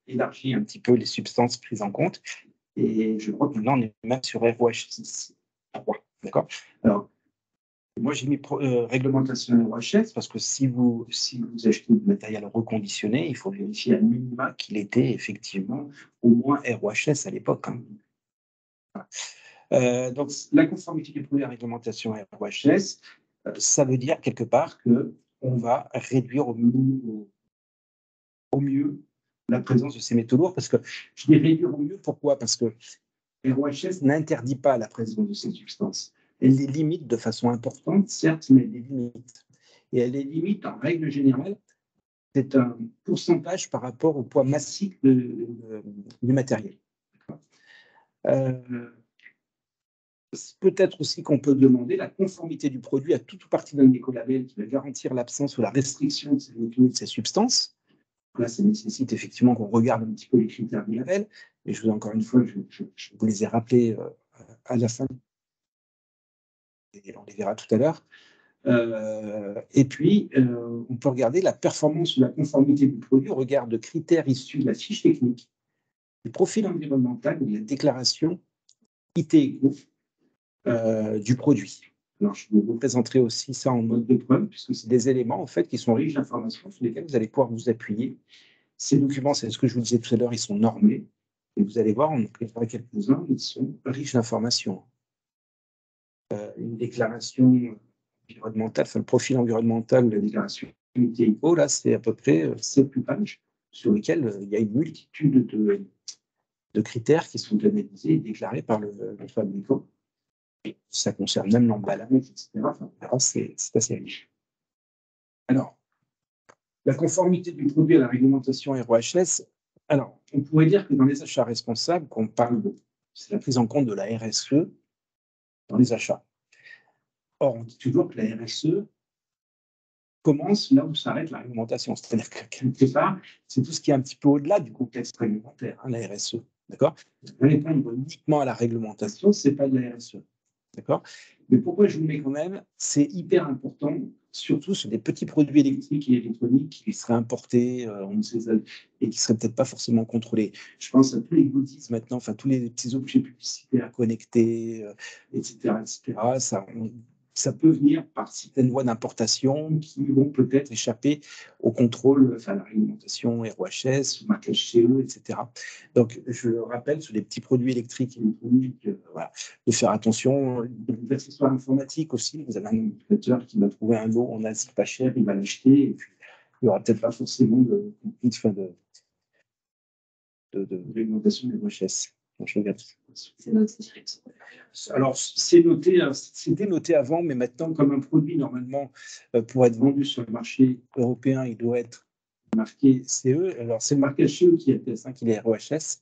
élargi un petit peu les substances prises en compte, et je crois que maintenant on est même sur ROHS 3, d'accord? Alors, moi j'ai mis réglementation ROHS, parce que si vous achetez du matériel reconditionné, il faut vérifier à minima qu'il était effectivement au moins ROHS à l'époque. Donc, la conformité du produit à la réglementation ROHS, ça veut dire quelque part qu'on va réduire au mieux la présence de ces métaux lourds, parce que je dis réduire au mieux, pourquoi? Parce que ROHS n'interdit pas la présence de ces substances. Elle les limite de façon importante, certes, mais elle les limite. Et elle les limite en règle générale, c'est un pourcentage par rapport au poids massif du matériel. Peut-être aussi qu'on peut demander la conformité du produit à toute ou partie d'un écolabel qui va garantir l'absence ou la restriction de ces substances. Là, ça nécessite effectivement qu'on regarde un petit peu les critères du label. Mais encore une fois, je vous les ai rappelés à la fin. Et on les verra tout à l'heure. Et puis, on peut regarder la performance ou la conformité du produit au regard de critères issus de la fiche technique, du profil environnemental ou de la déclaration IT-Eco du produit. Alors, je vous présenterai aussi ça en mode de preuve, puisque c'est des éléments en fait qui sont riches d'informations sur lesquels vous allez pouvoir vous appuyer. Ces documents, c'est ce que je vous disais tout à l'heure, ils sont normés. Et vous allez voir, on en préparera quelques-uns, ils sont riches d'informations. Une déclaration environnementale, enfin le profil environnemental, la déclaration UTIO, là, c'est à peu près 7 pages sur lesquelles il y a une multitude de critères qui sont analysés et déclarés par le fabricant. Ça concerne même l'emballage, etc. Enfin, c'est assez riche. Alors, la conformité du produit à la réglementation RoHS. Alors, on pourrait dire que dans les achats responsables, qu'on parle de, c'est la prise en compte de la RSE dans les achats. Or, on dit toujours que la RSE commence là où s'arrête la réglementation. C'est-à-dire que quelque part, c'est tout ce qui est un petit peu au-delà du contexte réglementaire, hein, la RSE. D'accord ? Répondre uniquement à la réglementation, ce n'est pas de la RSE. D'accord ? Mais pourquoi je vous mets quand même ? C'est hyper important, surtout sur des petits produits électriques et électroniques qui seraient importés et qui ne seraient peut-être pas forcément contrôlés. Je pense à tous les goodies maintenant, enfin tous les petits objets publicitaires connectés, etc. Ça peut venir par certaines voies d'importation qui vont peut-être échapper au contrôle, enfin à la réglementation RoHS, au marquage CE, etc. Donc, je rappelle, sur les petits produits électriques et électroniques, voilà, de faire attention. Les accessoires informatiques aussi, vous avez un utilisateur qui va trouver un lot en Asie pas cher, il va l'acheter, et puis il n'y aura peut-être pas forcément de réglementation RoHS. Je regarde. C'est noté direct. Alors, c'était noté avant, mais maintenant, comme un produit, normalement, pour être vendu sur le marché européen, il doit être marqué CE. Alors, c'est le marquage CE qui atteste, hein, qu'il est RoHS,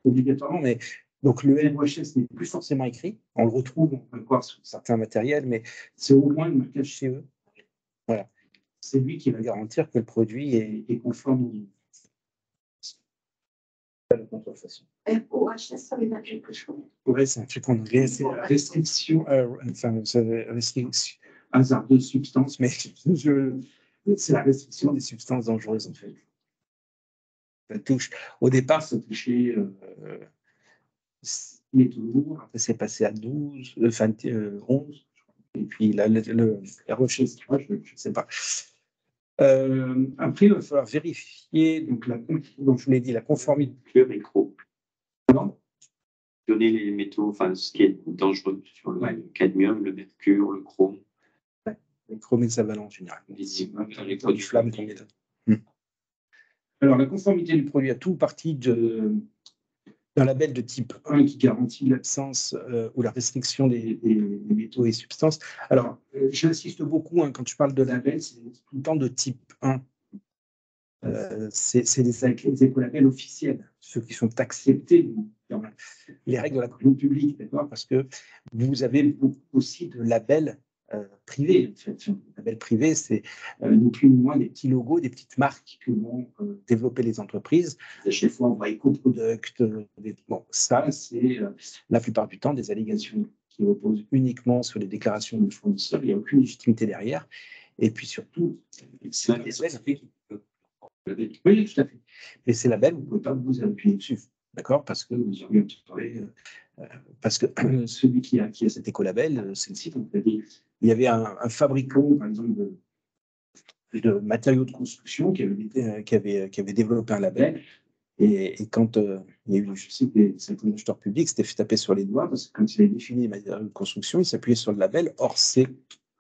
obligatoirement, mais donc le RoHS n'est plus forcément écrit. On le retrouve, on peut le voir sur certains matériels, mais c'est au moins le marquage CE. Voilà. C'est lui qui va garantir que le produit est conforme à la contrefaçon. RoHS, ça veut dire quelque chose. Oui, c'est un truc en anglais, c'est restriction, hasard de substances, mais c'est la restriction des substances dangereuses, en fait. Ça touche, au départ, ça touchait métaux lourds, après c'est passé à 12, 11, et puis là, la recherche, je ne sais pas. Après, il va falloir vérifier, donc je vous l'ai dit, la conformité. Le micro. Non. Donner les métaux, enfin ce qui est dangereux sur le cadmium, le mercure, le chrome. Ouais. Le chrome hexavalent en général. Les produits flammes qu'on met là. Alors, la conformité du produit à tout partie d'un label de type 1 qui garantit l'absence ou la restriction des métaux et substances. Alors, j'insiste beaucoup, hein, quand je parle de label, c'est tout le temps de type 1. C'est les écolabels officiels, ceux qui sont acceptés dans les règles de la commande publique, d'accord, parce que vous avez beaucoup aussi de labels privés. En fait. Les labels privés, c'est ni plus ni moins des petits logos, des petites marques que vont développer les entreprises. À chaque fois, on voit EcoProduct. Bon, ça, c'est la plupart du temps des allégations qui reposent uniquement sur les déclarations de fournisseurs. Il n'y a aucune légitimité derrière. Et puis surtout, c'est des labels. Oui, tout à fait. Mais ces labels, vous ne pouvez pas vous appuyer dessus, d'accord ? Parce que vous auriez parce que celui qui a cet écolabel, c'est le site. Il y avait un fabricant, par exemple, de matériaux de construction qui avait développé un label. Et quand il y a eu, je sais que certains acheteurs publics s'étaient fait taper sur les doigts parce que quand il avait défini les matériaux de construction, il s'appuyait sur le label. Or, c'est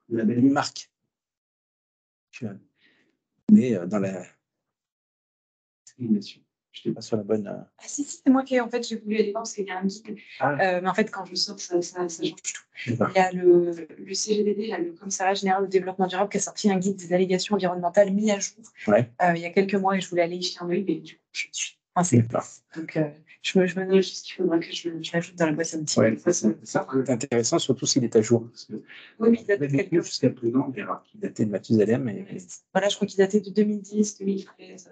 le label d'une marque. Mais dans la je n'étais pas sur la bonne. Ah si, c'est moi qui en fait j'ai voulu aller voir parce qu'il y a un guide. Mais en fait quand je sors ça change tout. Il y a le CGDD, là, le Commissariat général au développement durable, qui a sorti un guide des allégations environnementales mis à jour il y a quelques mois et je voulais aller y jeter un œil, mais du coup je suis coincée. Donc je me note juste qu'il faudra que je l'ajoute dans la boîte à outils. Ouais, ça peut être intéressant, surtout s'il est à jour. Parce que oui, mais il date de quelques mois. Jusqu'à présent, on verra qu'il datait de Mathusalem. Voilà, je crois qu'il datait de 2010, 2013.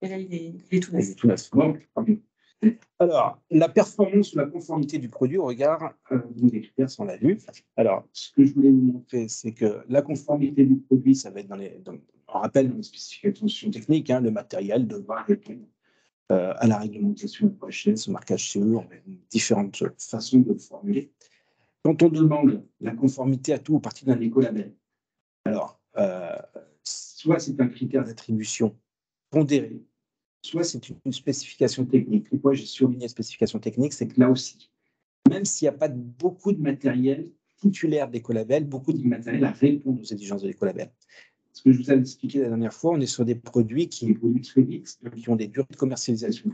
Et là, il est tout neuf. Il est tout neuf. Alors, la performance ou la conformité du produit au regard des critères, on l'a vu. Alors, ce que je voulais vous montrer, c'est que la conformité du produit, ça va être on rappelle dans les spécifications techniques, hein, le matériel devra répondre à la réglementation RoHS, au marquage CE, on a différentes façons de le formuler. Quand on demande la conformité à tout ou partie d'un écolabel, alors, soit c'est un critère d'attribution pondéré, soit c'est une spécification technique. Pourquoi j'ai surligné spécification technique, c'est que là aussi, même s'il n'y a pas beaucoup de matériel titulaire d'écolabel, beaucoup de matériel répond aux exigences de l'écolabel. Ce que je vous avais expliqué la dernière fois, on est sur des produits qui évoluent très vite, qui ont des durées de commercialisation.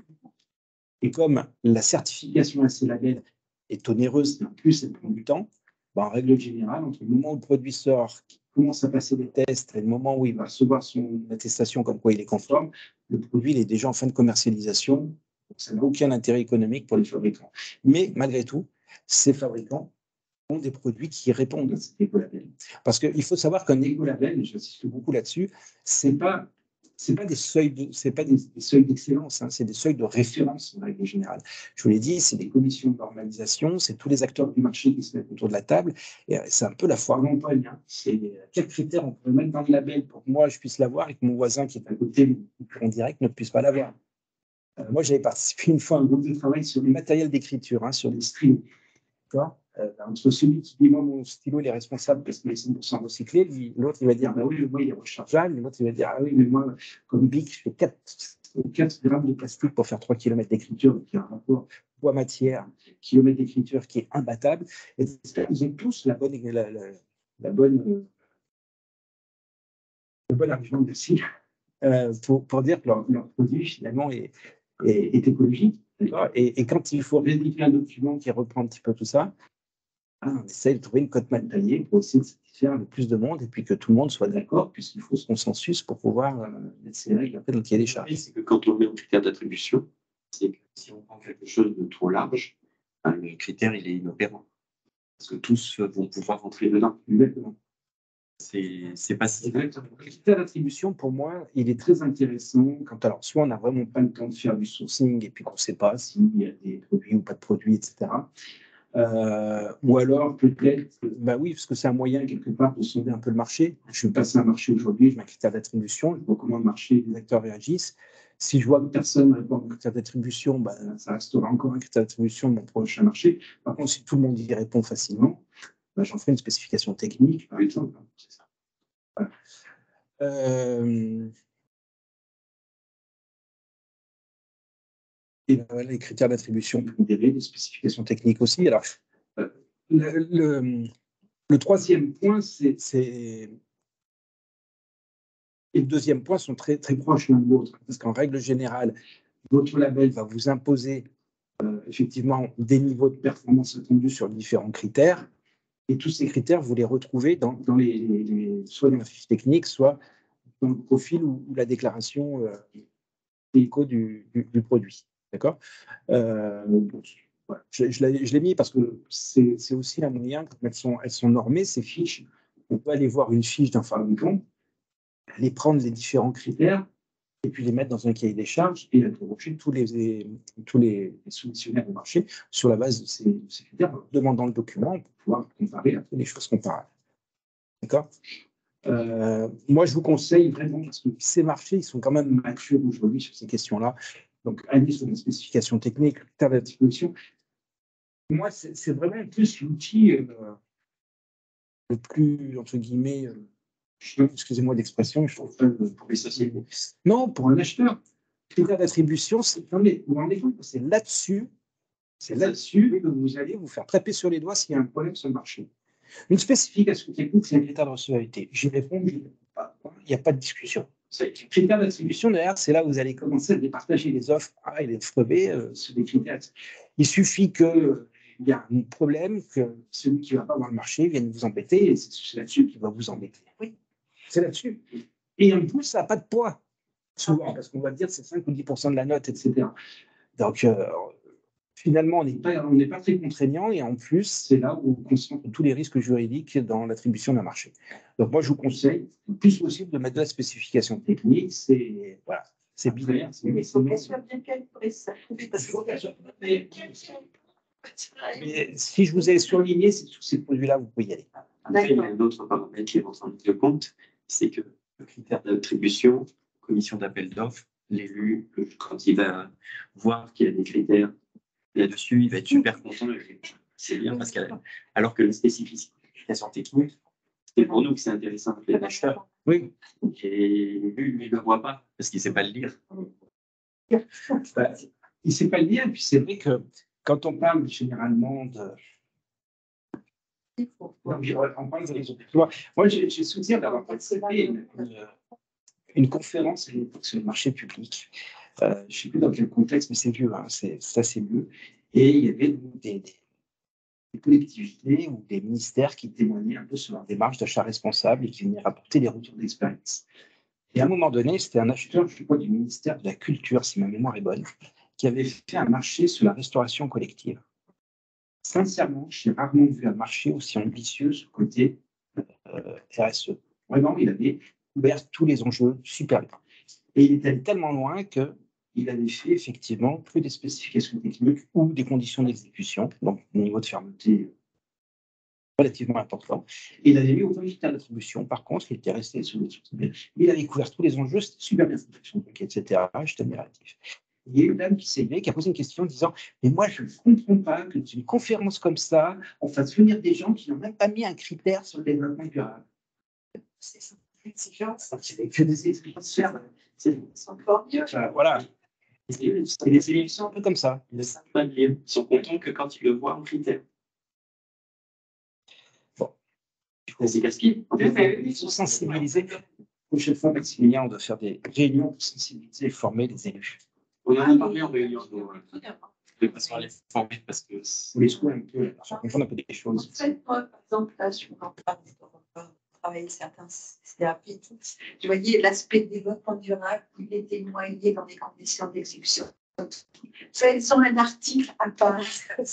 Et comme la certification ACLabel est onéreuse, et en plus elle prend du temps, en règle générale, entre le moment où le produit sort, qui commence à passer des tests, et le moment où il va recevoir son attestation comme quoi il est conforme, le produit il est déjà en fin de commercialisation. Donc ça n'a aucun intérêt économique pour les fabricants. Mais malgré tout, ces fabricants ont des produits qui répondent à cet écolabel. Parce qu'il faut savoir qu'un écolabel, et j'insiste beaucoup là-dessus, c'est pas des seuils d'excellence, hein, c'est des seuils de référence en règle générale. Je vous l'ai dit, c'est des commissions de normalisation, c'est tous les acteurs du marché qui se mettent autour de la table, et c'est un peu la foire d'empoigne. Hein. C'est quels critères on peut mettre dans le label pour que moi je puisse l'avoir et que mon voisin qui est à côté, en direct, ne puisse pas l'avoir. Moi, j'avais participé une fois à un groupe de travail sur le matériel d'écriture, hein, sur les streams. Entre celui qui dit moi mon stylo il est responsable parce qu'il est 100% recyclé, l'autre il va dire bah oui moi il est rechargeable, l'autre il va dire ah oui mais moi comme Bic je fais 4 grammes de plastique pour faire 3 km d'écriture, donc il y a un rapport poids matière kilomètre d'écriture qui est imbattable, et ils ont tous le bon argument aussi pour dire que leur produit finalement est écologique. Et quand il faut rédiger un document qui reprend un petit peu tout ça, on essaie de trouver une cote mal taillée pour essayer de satisfaire le plus de monde et puis que tout le monde soit d'accord, puisqu'il faut ce consensus pour pouvoir mettre ces règles après dans le cahier des charges. C'est que quand on met un critère d'attribution, c'est que si on prend quelque chose de trop large, le critère il est inopérant. Parce que tous vont pouvoir rentrer dedans. Exactement. C'est pas si. Exactement. Le critère d'attribution, pour moi, il est très intéressant quand, alors, soit on n'a vraiment pas le temps de faire du sourcing et puis qu'on ne sait pas s'il y a des produits ou pas de produits, etc. Ou alors peut-être, bah oui, parce que c'est un moyen quelque part de sonder un peu le marché. Je vais passer un marché aujourd'hui, je mets un critère d'attribution, je vois comment le marché, les acteurs réagissent. Si je vois que personne répond au critère d'attribution, bah, ça restera encore un critère d'attribution de mon prochain marché. Par contre, si tout le monde y répond facilement, bah, j'en ferai une spécification technique, par exemple. C'est ça. Voilà. Et ben voilà, les critères d'attribution pondérés, les spécifications techniques aussi. Alors, le troisième point, et le deuxième point sont très, très proches l'un de l'autre, parce qu'en règle générale, votre label va vous imposer effectivement des niveaux de performance attendus sur différents critères, et tous ces critères, vous les retrouvez soit dans la fiche technique, soit dans le profil ou la déclaration éco du produit. D'accord voilà. Je l'ai mis parce que c'est aussi un moyen, quand elles sont normées, ces fiches. On peut aller voir une fiche d'un fabricant, aller prendre les différents critères et puis les mettre dans un cahier des charges et interroger tous les soumissionnaires au marché sur la base de ces critères, en demandant le document pour pouvoir comparer après les choses comparables. D'accord moi, je vous conseille vraiment, parce que ces marchés, ils sont quand même matures aujourd'hui sur ces questions-là. Donc, aller sur une spécification technique, le critère d'attribution. Moi, c'est vraiment plus l'outil le plus, entre guillemets, excusez-moi l'expression, je trouve pour les sociétés. Non, pour un acheteur. Le critère d'attribution, c'est là-dessus que vous allez vous faire taper sur les doigts s'il y a un problème sur le marché. Une spécification technique, c'est un critère de recevabilité. J'y réponds, je ne réponds pas. Il n'y a pas de discussion. Le critère d'attribution, derrière, c'est là où vous allez commencer à départager les offres A et les offres B sur des critères. Il suffit qu'il y a un problème, que celui qui ne va pas avoir le marché vienne vous embêter, et c'est là-dessus qu'il va vous embêter. Oui, c'est là-dessus. Et en plus, ça n'a pas de poids, souvent, parce qu'on va dire que c'est 5 ou 10% de la note, etc. Donc, finalement, on n'est pas très contraignant et en plus, c'est là où on concentre tous les risques juridiques dans l'attribution d'un marché. Donc, moi, je vous conseille le plus possible de mettre de la spécification technique. C'est binaire. Mais il faut qu'elle soit bien calibrée, ça. Mais si je vous ai surligné, c'est tous ces produits-là, vous pouvez y aller. Après, il y a un autre paramètre qui rentre en ligne de compte, c'est que le critère d'attribution, commission d'appel d'offres, l'élu, quand il va voir qu'il y a des critères là-dessus, il va être super content. C'est bien parce alors que la spécification technique, c'est pour nous que c'est intéressant avec les acheteurs. Oui. Et lui, il ne le voit pas parce qu'il ne sait pas le lire. Bah, il sait pas le lien. Et puis c'est vrai que quand on parle généralement on parle de réseau. Tu vois, moi, j'ai souvenir d'avoir participé une conférence à l'époque sur le marché public. Je ne sais plus dans quel contexte, mais c'est vieux, hein, c'est assez vieux. Et il y avait des collectivités ou des ministères qui témoignaient un peu sur leur démarche d'achat responsable et qui venaient rapporter des retours d'expérience. Et à un moment donné, c'était un acheteur, je crois, du ministère de la Culture, si ma mémoire est bonne, qui avait fait un marché sur la restauration collective. Sincèrement, j'ai rarement vu un marché aussi ambitieux sur le côté RSE. Vraiment, il avait couvert tous les enjeux super bien. Et il est allé tellement loin qu'il avait fait effectivement que des spécifications techniques ou des conditions d'exécution, donc un niveau de fermeté relativement important. Et il avait mis aucun critère d'attribution. Par contre, il était resté sur les trucs. Il avait couvert tous les enjeux, c'était super bien fait, etc. J'étais admiratif. Il y a une dame qui s'est levée, qui a posé une question en disant « Mais moi, je ne comprends pas que dans une conférence comme ça, on fasse venir des gens qui n'ont même pas mis un critère sur le développement durable. » C'est ça, l'exigence. Il n'y a que des exigences fermes. C'est encore mieux. Voilà. Et les élus sont un peu comme ça. Ils ne savent pas le lire. Ils sont contents que quand ils le voient en critère. Bon. C'est casse-pied. Ils sont sensibilisés. La prochaine fois, Maximilien, on doit faire des réunions pour sensibiliser et former les élus. On en a parlé en réunion. Je ne vais pas se les former parce que. Vous les trouvez un peu, ça comprend un peu des choses. En fait, moi, par exemple, là, je suis en train de travailler certains CAP et tout. Je voyais l'aspect développement durable, il était noyé dans les conditions d'exécution. Ils ont un article à part,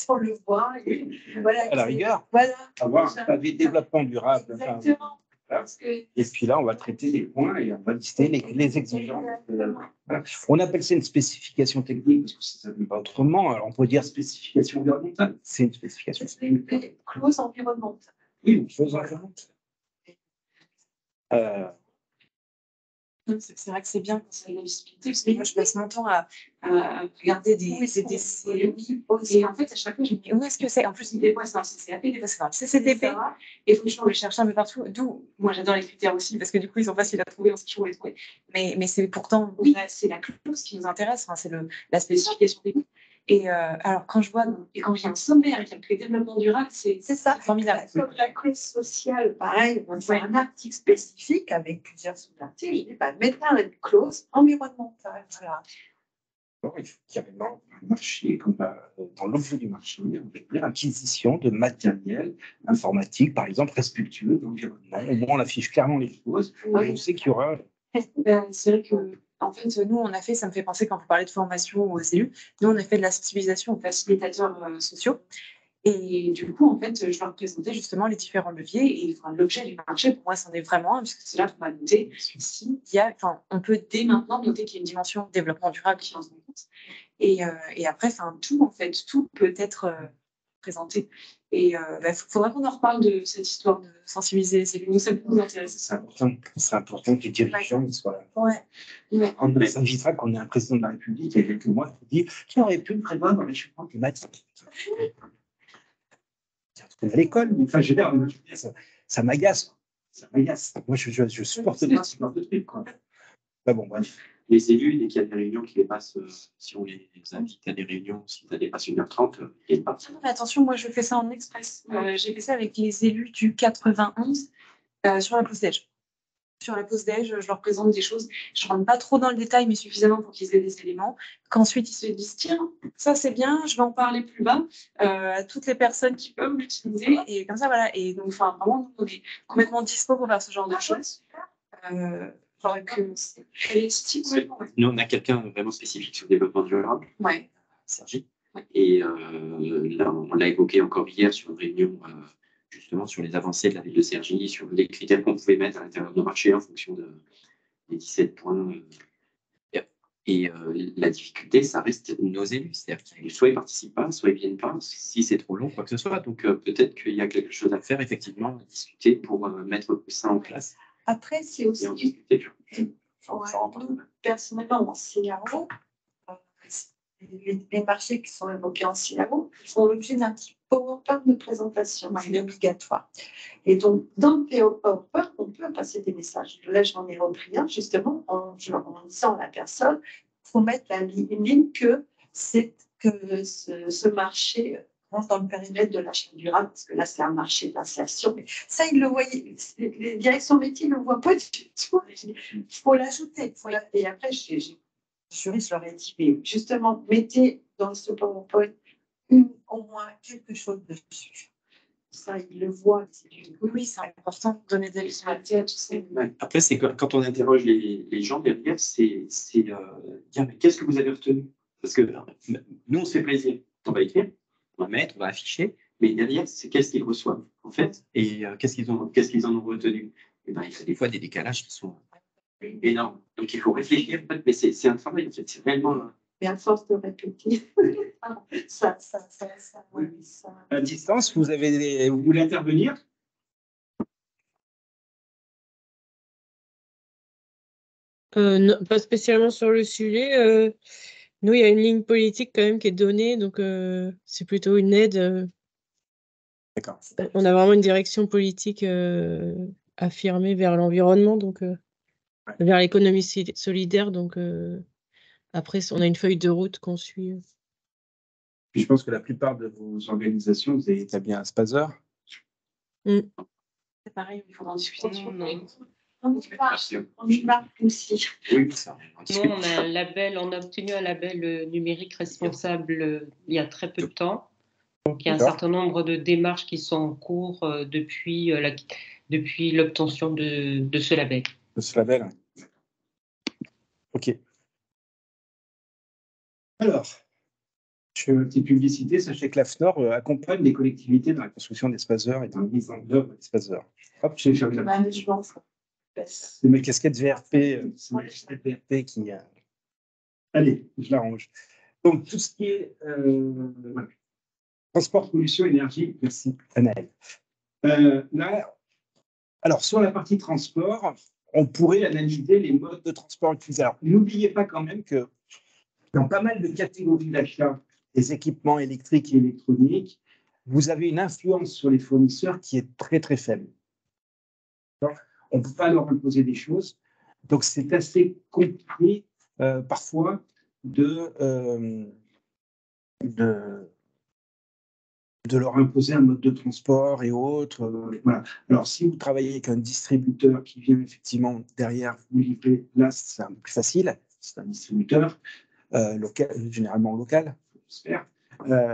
on le voit. Et voilà, à la rigueur, voilà, avoir un pavé développement durable. Exactement. Parce que... Et puis là, on va traiter les points et on va lister les exigences. Voilà. On appelle ça une spécification technique parce que ça ne s'appelle pas autrement. Alors, on peut dire spécification environnementale. C'est une spécification technique. C'est une clause environnementale. Oui, une clause environnementale. C'est vrai que c'est bien quand c'est la visibilité, parce que moi je passe mon temps à regarder des CLI, et en fait à chaque fois je me dis où est-ce que c'est. En plus, des fois c'est dans le CCAP, des fois c'est dans le CCTP, et franchement je cherche un peu partout. D'où moi j'adore les critères aussi, parce que du coup ils sont faciles à trouver, on sait toujours les trouver. Mais c'est pourtant, oui, c'est la clause qui nous intéresse, enfin, c'est la spécification technique. Et alors quand je vois, et quand il y a un sommaire qui a le développement durable, c'est ça, formidable. Comme la clause sociale, pareil, on fait un article spécifique avec plusieurs sous-articles. Je dis, maintenant une clause environnementale. Voilà. Il faut qu'il y ait un marché, comme dans l'objet du marché, on veut dire acquisition de matériel informatique, par exemple, respectueux de l'environnement. Au moins, on affiche clairement les choses. On sait qu'il y aura. C'est vrai que. En fait, nous, on a fait, ça me fait penser quand vous parlez de formation aux élus, nous, on a fait de la sensibilisation aux facilitateurs sociaux. Et du coup, en fait, je leur présentais justement les différents leviers. Et enfin, l'objet du marché, pour moi, c'en est vraiment un, puisque c'est là qu'on va noter s'il y a, enfin, on peut dès maintenant noter qu'il y a une dimension développement durable qui rentre en compte. Et après, c'est un tout, en fait, tout peut être présenté. Et il faudra qu'on en reparle de cette histoire de sensibiliser. C'est nous, ça peut nous intéresser. C'est important que les dirigeants soient là. Ouais. On ne s'agit pas qu'on ait un président de la République il y a quelques mois qui dit qui aurait pu prévoir dans les réchauffement climatique. À l'école, enfin, je veux dire, ça m'agace. Ça m'agace. Moi, je supporte pas ce genre de truc. Bon, bref. Les élus, dès qu'il y a des réunions qui dépassent, si on les invite à des réunions, si ça dépasse 1h30, il y a pas. Mais attention, moi je fais ça en express. J'ai fait ça avec les élus du 91 sur la pause déj. Sur la pause déj, je leur présente des choses. Je ne rentre pas trop dans le détail, mais suffisamment pour qu'ils aient des éléments. Qu'ensuite, ils se disent tiens, ça c'est bien, je vais en parler plus bas à toutes les personnes qui peuvent l'utiliser. Et comme ça, voilà. Et donc, enfin, vraiment, on est complètement dispo pour faire ce genre de choses. Nous, on a quelqu'un vraiment spécifique sur le développement durable, Sergi. Et là, on l'a évoqué encore hier sur une réunion, justement, sur les avancées de la ville de Cergy, sur les critères qu'on pouvait mettre à l'intérieur du marché en fonction des 17 points. Et la difficulté, ça reste nos élus. C'est-à-dire qu'ils soit ils participent pas, soit ils viennent pas, si c'est trop long, quoi que ce soit. Donc peut-être qu'il y a quelque chose à faire, effectivement, à discuter pour mettre ça en place. Après, c'est aussi. Nous, personnellement, en CIAO, les marchés qui sont évoqués en CIAO font l'objet d'un petit PowerPoint de présentation, il est obligatoire. Et donc, dans le PowerPoint, on peut passer des messages. Là, j'en ai repris un, justement, en disant à la personne, faut mettre une ligne que ce marché rentre dans le périmètre de l'achat durable, parce que là, c'est un marché d'insertion. Mais ça, ils le voyaient, les directions métiers ne le voient pas du tout. Il faut l'ajouter. Et après, je leur ai dit, mais justement, mettez dans ce PowerPoint au moins quelque chose dessus. Ça, ils le voient. Oui, c'est important de donner des visualités à tous ces. Ouais. Après, c'est quand on interroge les gens derrière, c'est dire, mais qu'est-ce que vous avez retenu? Parce que nous, on se fait plaisir. On va écrire, on va mettre, on va afficher, mais derrière, c'est qu'est-ce qu'ils reçoivent, en fait, et qu'est-ce qu'ils en ont retenu. Et ben, il y a des fois des décalages qui sont énormes. Donc, il faut réfléchir, en fait, mais c'est un travail, en fait, c'est réellement. Mais à force de répéter, oui. À distance, vous voulez intervenir? Non, pas spécialement sur le sujet. Nous, il y a une ligne politique quand même qui est donnée, donc c'est plutôt une aide. D'accord. On a vraiment une direction politique affirmée vers l'environnement, donc vers l'économie solidaire. Donc après, on a une feuille de route qu'on suit. Puis je pense que la plupart de vos organisations, vous avez établi un SPASER. C'est pareil, il faudra en discuter. On y va aussi. Oui, ça. Nous, on a obtenu un label numérique responsable il y a très peu de temps. Donc, il y a un certain nombre de démarches qui sont en cours depuis l'obtention de ce label. De ce label. OK. Alors, je fais une petite publicité. Sachez que l'AFNOR accompagne les collectivités dans la construction des SPASER et dans la mise en œuvre des SPASER. Hop, j'ai fermé la Management. C'est ma casquette VRP, qui. Allez, je l'arrange. Donc, tout ce qui est transport, pollution, énergie, merci, Anaëlle. Là, alors, sur la partie transport, on pourrait analyser les modes de transport utilisés. Alors, n'oubliez pas quand même que dans pas mal de catégories d'achat des équipements électriques et électroniques, vous avez une influence sur les fournisseurs qui est très, très faible. On ne peut pas leur imposer des choses. Donc, c'est assez compliqué parfois de leur imposer un mode de transport et autres. Voilà. Alors, si vous travaillez avec un distributeur qui vient effectivement derrière vous livrer, là, c'est un peu plus facile. C'est un distributeur local, généralement local, j'espère.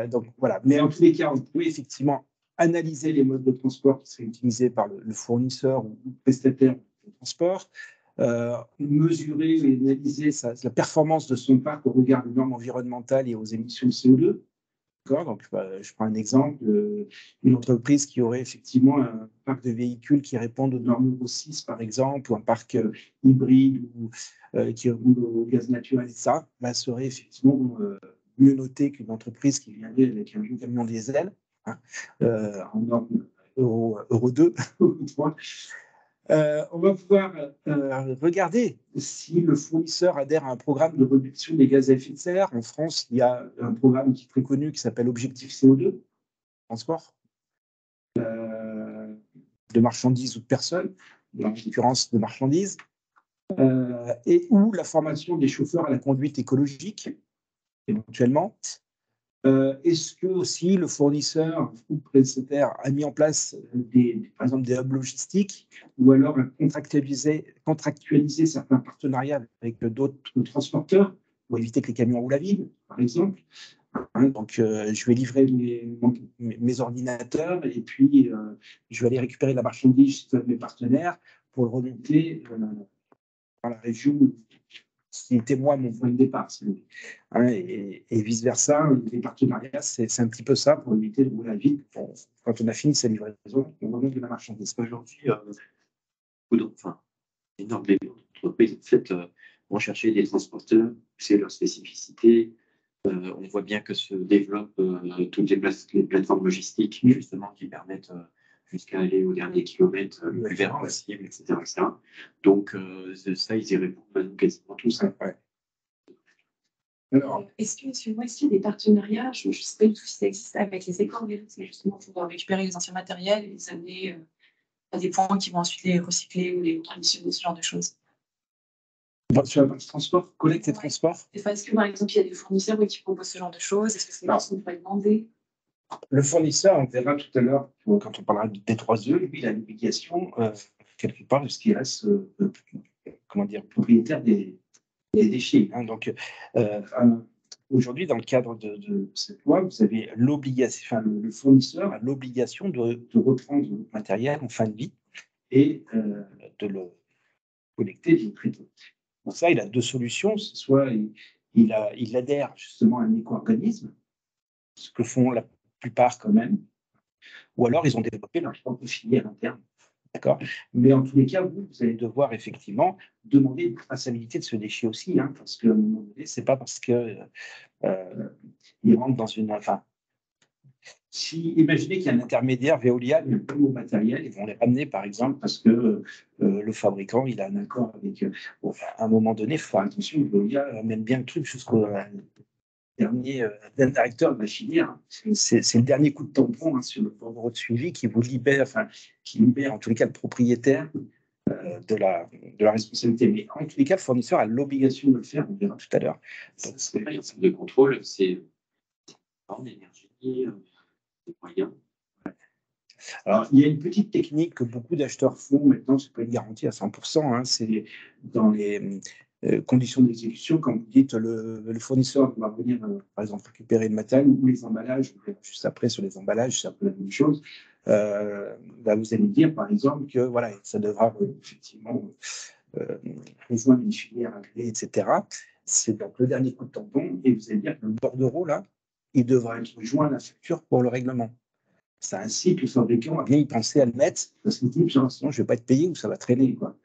Donc, voilà. Mais en tous les cas, vous pouvez effectivement analyser les modes de transport qui seraient utilisés par le fournisseur ou le prestataire de transport, mesurer et analyser la performance de son parc au regard des normes environnementales et aux émissions de CO2. Donc, je prends un exemple, une entreprise qui aurait effectivement un parc de véhicules qui répondent aux normes Euro 6, par exemple, ou un parc hybride ou qui roule au gaz naturel, et ça serait effectivement mieux noté qu'une entreprise qui viendrait avec un vieux camion diesel, en norme Euro 2, Euro 3. On va pouvoir regarder si le fournisseur adhère à un programme de réduction des gaz à effet de serre. En France, il y a un programme qui est très connu qui s'appelle Objectif CO2, transport, de marchandises ou de personnes, en l'occurrence de marchandises, et ou la formation des chauffeurs à la conduite écologique, éventuellement. Est-ce que aussi le fournisseur ou le prestataire a mis en place par exemple des hubs logistiques ou alors a contractualisé certains partenariats avec d'autres transporteurs pour éviter que les camions roulent à vide, par exemple. Donc, je vais livrer mes ordinateurs et puis je vais aller récupérer la marchandise chez mes partenaires pour le remonter dans la région qui était moi mon point de départ. Et vice-versa, les partenariats, c'est un petit peu ça pour éviter de rouler à vide. Quand on a fini sa livraison, on remonte de la marchandise. Aujourd'hui, énormément d'entreprises en fait, vont chercher des transporteurs, c'est leur spécificité. On voit bien que se développent toutes les plateformes logistiques justement qui permettent jusqu'à aller au dernier kilomètre le plus vert possible, etc. Donc, ça, ils y répondent quasiment tous. Ouais. Alors, est-ce qu'il y a des partenariats, je ne sais pas du tout si ça existe, avec les éco-organismes, c'est justement pour récupérer les anciens matériels et les amener à des points qui vont ensuite les recycler ou les conditionner, ce genre de choses? Sur la partie transport, collecte et transport. Est-ce que, par exemple, il y a des fournisseurs qui proposent ce genre de choses? Est-ce que c'est ce qu'on peut demander? Le fournisseur, on verra tout à l'heure, quand on parlera des 3E, lui, il a l'obligation, quelque part, de ce qui reste, comment dire, propriétaire des déchets. Hein. Donc, aujourd'hui, dans le cadre de cette loi, vous avez l'obligation, enfin, le fournisseur a l'obligation de reprendre le matériel en fin de vie et de le collecter, de le traiter. Pour ça, il a deux solutions. Soit il adhère justement à un éco-organisme, ce que font la plupart quand même, ou alors ils ont développé leur propre filière interne. D'accord. Mais en tous les cas, vous allez devoir effectivement demander une traçabilité de ce déchet aussi, hein, parce qu'à un moment donné, c'est pas parce que ils rentrent dans une. Enfin, imaginez qu'il y a un intermédiaire Veolia, il y a un nouveau matériel, ils vont les ramener par exemple parce que le fabricant il a un accord avec. À un moment donné, il faut faire attention, Veolia amène bien le truc jusqu'au dernier directeur de la filière. C'est le dernier coup de tampon sur le bordereau de suivi qui vous libère, qui libère en tous les cas le propriétaire de la responsabilité. Mais en tous les cas, le fournisseur a l'obligation de le faire, on verra tout à l'heure. C'est pas un centre de contrôle, c'est en énergie, des moyens. Alors, il y a une petite technique que beaucoup d'acheteurs font maintenant, c'est pas une garantie à 100%, hein, c'est dans les conditions d'exécution, quand vous dites le fournisseur va venir, par exemple, récupérer le matériel ou les emballages, juste après sur les emballages, c'est un peu la même chose. Vous allez dire, par exemple, que voilà, ça devra effectivement rejoindre une filière agréée, etc. C'est donc le dernier coup de tampon, et vous allez dire que le bordereau, là, il devra être joint à la facture pour le règlement. Ça incite le fabricant à bien y penser à le mettre, parce que sinon, je ne vais pas être payé ou ça va traîner, quoi.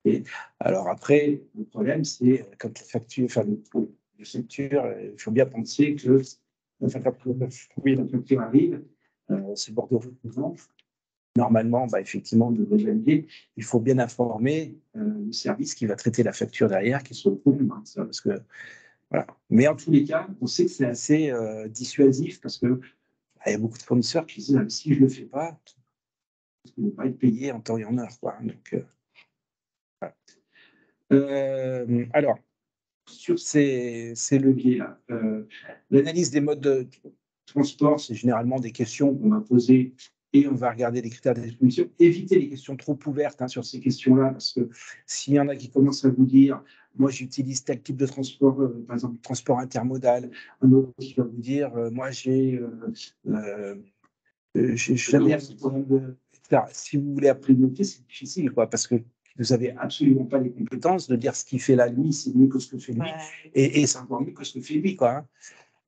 Et alors après, le problème, c'est quand la facture, il faut bien penser que la facture arrive, c'est bordereau présent. Normalement, effectivement, de l'année, il faut bien informer le service qui va traiter la facture derrière, qui soit au courant, hein, parce que voilà. Mais en tous les cas, on sait que c'est assez dissuasif parce que il y a beaucoup de fournisseurs qui disent si je ne le fais pas, je ne vais pas être payé en temps et en heure, quoi. Donc, voilà. Alors, sur ces leviers-là, l'analyse des modes de transport, c'est généralement des questions qu'on va poser et on va regarder les critères d'exposition. Évitez les questions trop ouvertes sur ces questions-là, parce que s'il y en a qui commencent à vous dire moi j'utilise tel type de transport, par exemple transport intermodal, un autre qui va vous dire moi j'ai jamais un problème de. Si vous voulez après noter, c'est difficile, quoi, parce que vous n'avez absolument pas les compétences de dire ce qu'il fait là, lui, c'est mieux que ce que fait lui, et c'est encore mieux que ce que fait lui, quoi. Hein.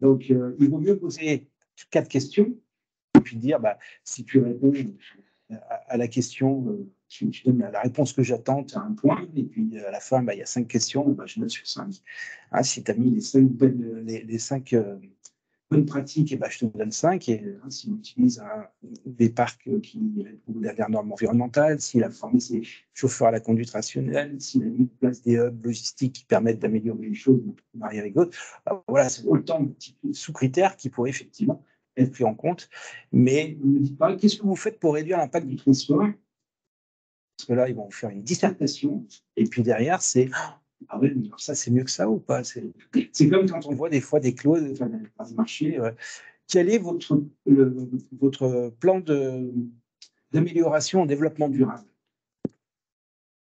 Donc, il vaut mieux poser 4 questions, et puis dire, si tu réponds à la question, tu donnes la réponse que j'attends, tu as un point, et puis à la fin, il y a 5 questions, je note sur 5. Hein, si tu as mis les 5 bonne pratique, je te donne 5. Et si on utilise des parcs qui répondent aux dernières normes environnementales, s'il a formé ses chauffeurs à la conduite rationnelle, s'il a mis en place des hubs logistiques qui permettent d'améliorer les choses, marier avec d'autres, voilà, c'est autant de petits sous-critères qui pourraient effectivement être pris en compte. Mais ne me dites pas, qu'est-ce que vous faites pour réduire l'impact du transport? Parce que là, ils vont faire une dissertation, et puis derrière, c'est ah oui, mais ça, c'est mieux que ça ou pas? C'est comme quand on voit des fois des clauses dans le marché. Quel est votre plan d'amélioration en développement durable? Le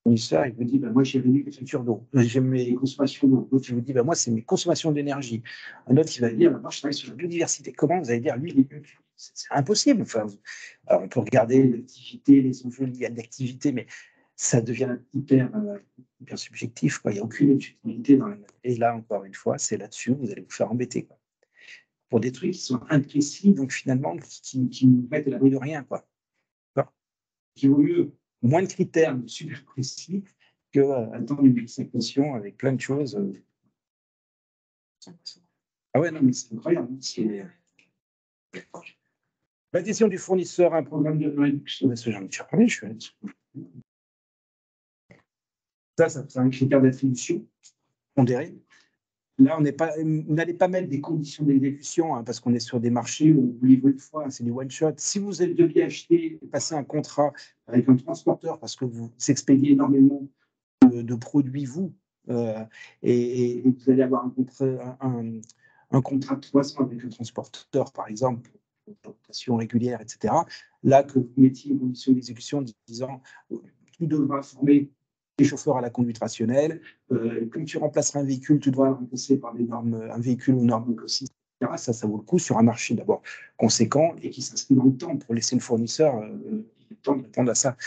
fournisseur, il vous dit moi, j'ai réduit les factures d'eau, j'ai mes consommations d'eau. L'autre, il vous dit moi, c'est mes consommations d'énergie. Un autre, il va dire moi, je travaille sur la biodiversité. Comment vous allez dire lui, c'est impossible. Enfin, alors, on peut regarder l'activité, les enjeux liés à l'activité, mais ça devient hyper subjectif, quoi. Il n'y a aucune objectivité dans la matière. Et là, encore une fois, c'est là-dessus, vous allez vous faire embêter, quoi. Pour des trucs qui sont imprécis, donc finalement, qui nous mettent à l'abri de rien, quoi. Il vaut mieux moins de critères, mais super précis, qu'attendre une exécution avec plein de choses. Ah ouais, non, mais c'est incroyable. La question du fournisseur, un programme de réduction. J'en ai déjà parlé, je suis là-dessus. Ça, c'est un critère d'attribution pondéré. Là, vous n'allez pas mettre des conditions d'exécution parce qu'on est sur des marchés où vous livrez une fois, c'est du one-shot. Si vous deviez acheter, passer un contrat avec un transporteur parce que vous expédiez énormément de produits, vous, et vous allez avoir un contrat de 3 ans avec le transporteur, par exemple, pour rotation régulière, etc. Là, que vous mettiez une condition d'exécution disant tu devras former les chauffeurs à la conduite rationnelle. Quand tu remplaceras un véhicule, tu devras le remplacer par un véhicule aux normes aussi, etc. Ça vaut le coup sur un marché d'abord conséquent et qui s'inscrit dans le temps pour laisser le fournisseur le temps de répondre à ça.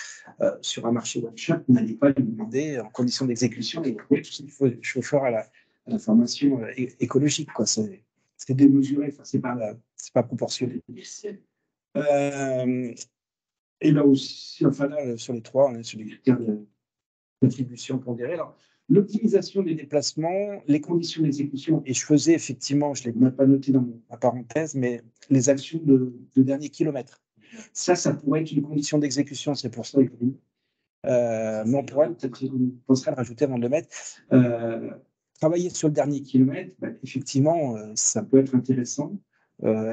Sur un marché one-shot, vous n'allez pas lui demander en condition d'exécution et trouver tout le chauffeur à la formation écologique. C'est démesuré, enfin, c'est pas proportionné. Et là aussi, enfin là, sur les trois, on est sur les critères d'attribution pondérée. Alors, l'optimisation des déplacements, les conditions d'exécution, et je faisais effectivement, je ne l'ai même pas noté dans ma parenthèse, mais les actions de dernier kilomètre. Ça pourrait être une condition d'exécution, c'est pour ça que je dis. Mais on pourrait peut-être penser à le rajouter avant de le mettre. Travailler sur le dernier kilomètre, effectivement, ça peut être intéressant.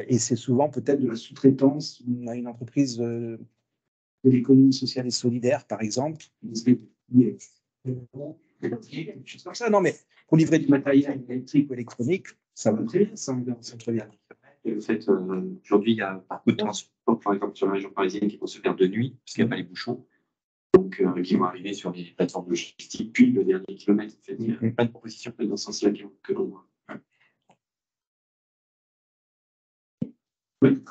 Et c'est souvent peut-être de la sous-traitance. On a une entreprise de l'économie sociale et solidaire, par exemple, comme ça. Non, mais pour livrer du matériel électrique ou électronique, ça va très bien, ça très bien. Et en fait, aujourd'hui, il y a beaucoup de transports, par exemple, sur la région parisienne, qui vont se faire de nuit, parce qu'il n'y a pas les bouchons. Donc, qui vont arriver sur les plateformes logistiques, puis le dernier kilomètre. En fait, il y a plein de propositions dans ce sens-là que l'on voit. Oui.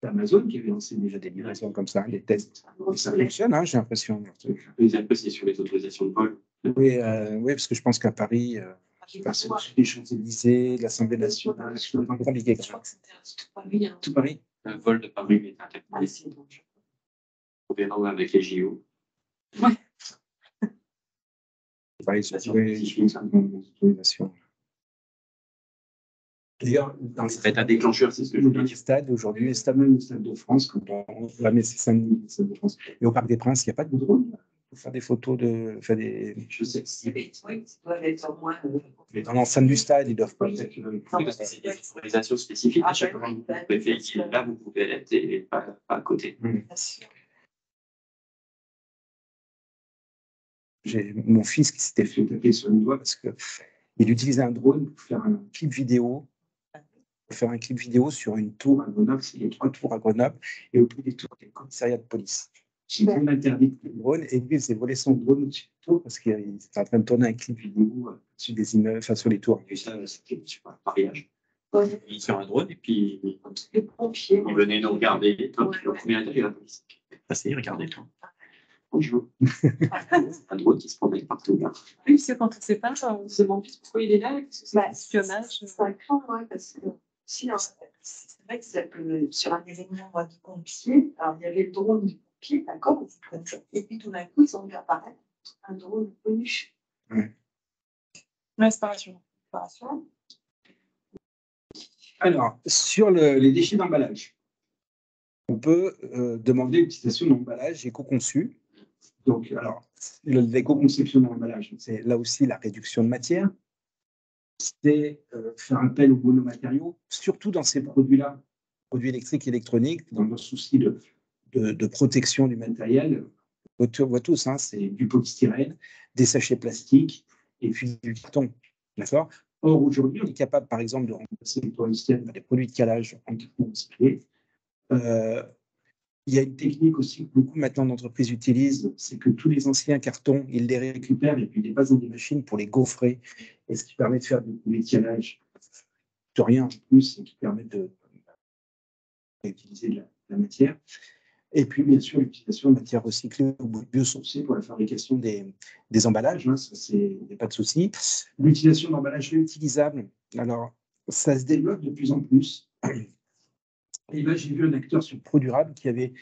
C'est Amazon qui avait lancé déjà des livraisons comme ça, des tests. Et ça fonctionne, j'ai l'impression. Les appréciés sur les autorisations de vol. Oui, parce que je pense qu'à Paris, c'est les Champs-Élysées, l'Assemblée nationale, c'est compliqué. Je crois que c'était tout Paris. Le vol de Paris est interdit. On verra avec les JO. Ouais. Paris, c'est l'autorisation. D'ailleurs, ça va être un déclencheur, c'est ce que je veux dire. Stade aujourd'hui, les stades, même le Stade de France, quand on va mettre Saint-Denis, le Stade de France. Et au Parc des Princes, il n'y a pas de drone pour faire des photos faire des. Je sais. Oui, ça doit être au moins. Mais dans l'enceinte du stade, ils doivent pas être. Parce que c'est des autorisations spécifiques. À chaque fois, vous pouvez là, vous pouvez être et pas à côté. J'ai mon fils qui s'était fait taper sur le doigt parce qu'il utilisait un drone pour faire un clip vidéo. Sur une tour à Grenoble, c'est les 3 tours à Grenoble, et au bout des tours, il y a le commissariat de police. J'ai interdit le drone, et lui, il s'est volé son drone au-dessus des tours parce qu'il était en train de tourner un clip vidéo sur des immeubles, enfin sur les tours. Et ça, c'était un pariage. Il sur un drone, et puis les pompiers. Il venait nous regarder. Le premier étage, il y a la police. Passez, regardez toi. Bonjour. Un drone qui se promène partout là. Oui, parce que quand on ne sait pas, on se demande juste pourquoi il est là, parce que c'est espionnage. C'est un cran, parce que sinon, c'est vrai que ça peut, sur un événement du pompier, alors il y avait le drone du pompier, d'accord, et puis tout d'un coup, ils ont vu apparaître un drone connu. Ouais, c'est pas rassurant. Alors, sur les déchets d'emballage, on peut demander l'utilisation d'emballage éco-conçu. Donc, alors, l'éco-conception de l'emballage, c'est là aussi la réduction de matière. C'est faire appel aux monomatériaux, surtout dans ces produits-là, produits électriques et électroniques, dans le souci de protection du matériel. On voit tous, c'est du polystyrène, des sachets plastiques et puis du carton. D'accord ? Or, aujourd'hui, on est capable, par exemple, de remplacer le polystyrène par des produits de calage en carton recyclé. Il y a une technique aussi que beaucoup maintenant d'entreprises utilisent, c'est que tous les anciens cartons, ils les récupèrent et puis ils les passent dans des machines pour les gaufrer, et ce qui permet de faire des étialages de rien en plus, et qui permet d'utiliser de la matière. Et puis, bien sûr, l'utilisation de matières recyclées ou biosourcées pour la fabrication des emballages, ça, il n'y a pas de souci. L'utilisation d'emballages réutilisables, alors, ça se développe de plus en plus. Et là, j'ai vu un acteur sur Pro Durable qui avait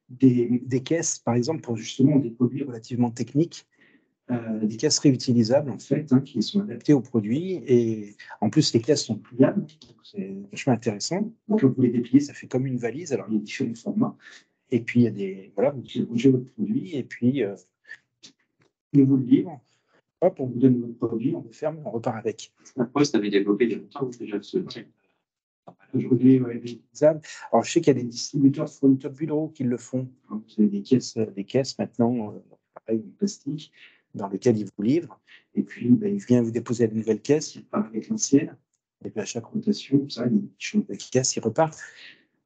des caisses, par exemple, pour justement des produits relativement techniques, des caisses réutilisables, en fait, qui sont adaptées aux produits. Et en plus, les caisses sont pliables, c'est vachement intéressant. Donc, quand vous les dépliez, ça fait comme une valise. Alors, il y a différents formats. Et puis, il y a des. Voilà, vous rangez votre produit et puis, il vous le livre. Hop, on vous donne votre produit, on le ferme, on repart avec. La Poste avait développé il y a longtemps déjà ce type. Alors, je sais qu'il y a des distributeurs de fournitures de bureaux qui le font. Vous avez des caisses maintenant, pareil, en plastique. dans lequel il vous livre. Et puis, il vient vous déposer la nouvelle caisse, il part avec l'ancienne. Et puis, à chaque rotation, ça, il change de caisse, il repart.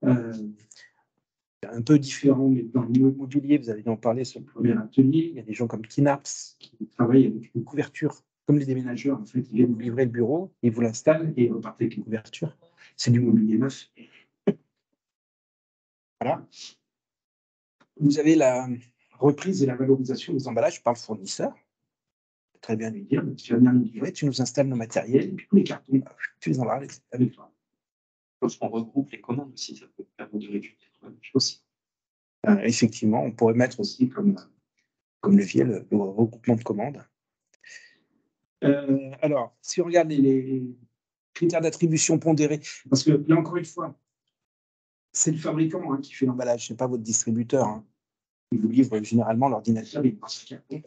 Un peu différent, mais dans l'immobilier, vous avez en parlé sur le premier atelier. Il y a des gens comme Kinaps qui travaillent avec une couverture, comme les déménageurs. En fait, ils viennent vous livrer le bureau, ils vous l'installent et ils repartent avec une couverture. C'est du mobilier neuf. Voilà. Vous avez la reprise et la valorisation des emballages par le fournisseur. Très bien lui dire, tu vas venir nous livrer, tu nous installes nos matériels, et puis tous les cartons, tu les emballes avec toi. Lorsqu'on regroupe les commandes aussi, ça peut permettre de réduire les choses aussi. Effectivement, on pourrait mettre aussi comme levier le regroupement de commandes. Alors, si on regarde les critères d'attribution pondérés, parce que là, encore une fois, c'est le fabricant qui fait l'emballage, ce n'est pas votre distributeur. Il vous livre généralement l'ordinateur, il pense qu'il y a.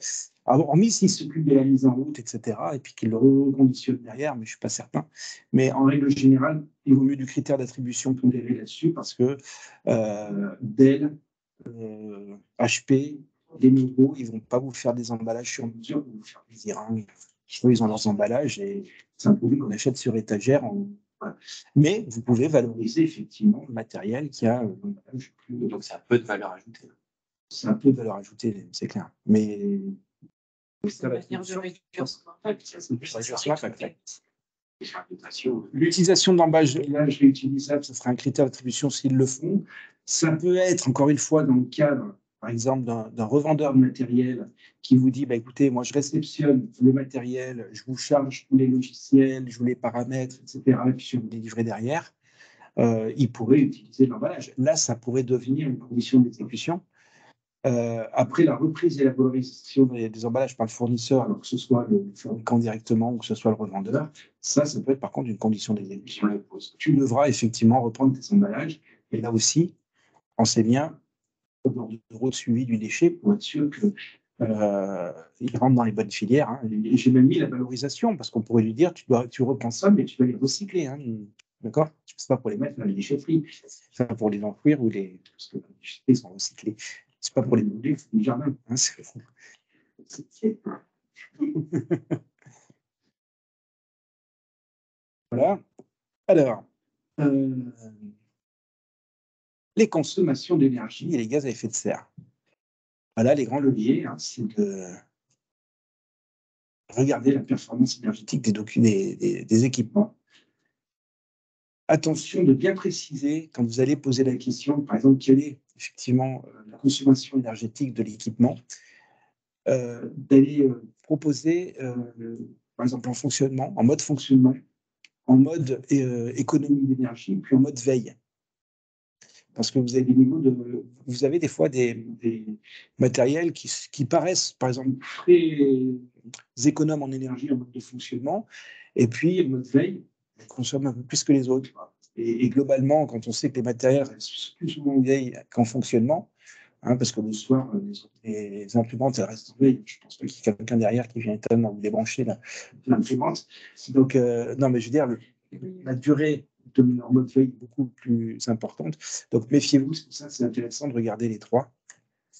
Hormis s'il s'occupe de la mise en route, etc., et puis qu'il le reconditionne derrière, mais je ne suis pas certain. Mais en règle générale, il vaut mieux du critère d'attribution pondéré là-dessus, parce que Dell, HP, les nouveaux, ils ne vont pas vous faire des emballages sur mesure, ils vont vous faire plaisir. Eux, ils ont leurs emballages et c'est un produit qu'on achète sur étagère. Voilà. Mais vous pouvez valoriser effectivement le matériel qui a l'emballage plus. Donc, c'est un peu de valeur ajoutée. C'est un peu de valeur ajoutée, c'est clair. Mais c'est une manière de réduire son impact. L'utilisation de l'emballage réutilisable, ce sera un critère d'attribution s'ils le font. Ça peut être, encore une fois, dans le cadre, par exemple, d'un revendeur de matériel qui vous dit, écoutez, moi, je réceptionne le matériel, je vous charge tous les logiciels, je vous les paramètres, etc., et puis je vous les livrer derrière. Il pourrait utiliser l'emballage. Là, ça pourrait devenir une condition d'exécution. Après la reprise et la valorisation des emballages par le fournisseur, alors que ce soit le fabricant directement ou que ce soit le revendeur, ça peut être par contre une condition d'exécution. Tu devras effectivement reprendre tes emballages, et là aussi, pensez bien au bordereau de suivi du déchet pour être sûr qu'il rentre dans les bonnes filières. Et j'ai même mis la valorisation, parce qu'on pourrait lui dire, tu reprends ça, mais tu dois les recycler. D'accord? Ce n'est pas pour les mettre dans les déchetteries, c'est pas pour les enfouir parce que les déchetteries sont recyclées. C'est pas pour les meubles, c'est du jardin. Voilà. Alors, les consommations d'énergie et les gaz à effet de serre. Voilà, les grands leviers, c'est de regarder la performance énergétique des équipements. Attention de bien préciser, quand vous allez poser la question, par exemple, quelle est effectivement la consommation énergétique de l'équipement, d'aller proposer, par exemple, en mode fonctionnement, en mode économie d'énergie, puis en mode veille. Parce que vous avez des fois des matériels qui paraissent, par exemple, très économes en énergie en mode de fonctionnement, et puis en mode veille, ils consomment un peu plus que les autres. Et globalement, quand on sait que les matériels restent plus souvent en veille qu'en fonctionnement, parce que le soir, les imprimantes, elles restent en veille. Je ne pense pas qu'il y ait quelqu'un derrière qui vient étonnamment vous débrancher l'imprimante. Donc, non, mais je veux dire, la durée de en mode veille est beaucoup plus importante. Donc, méfiez-vous, c'est pour ça que c'est intéressant de regarder les trois.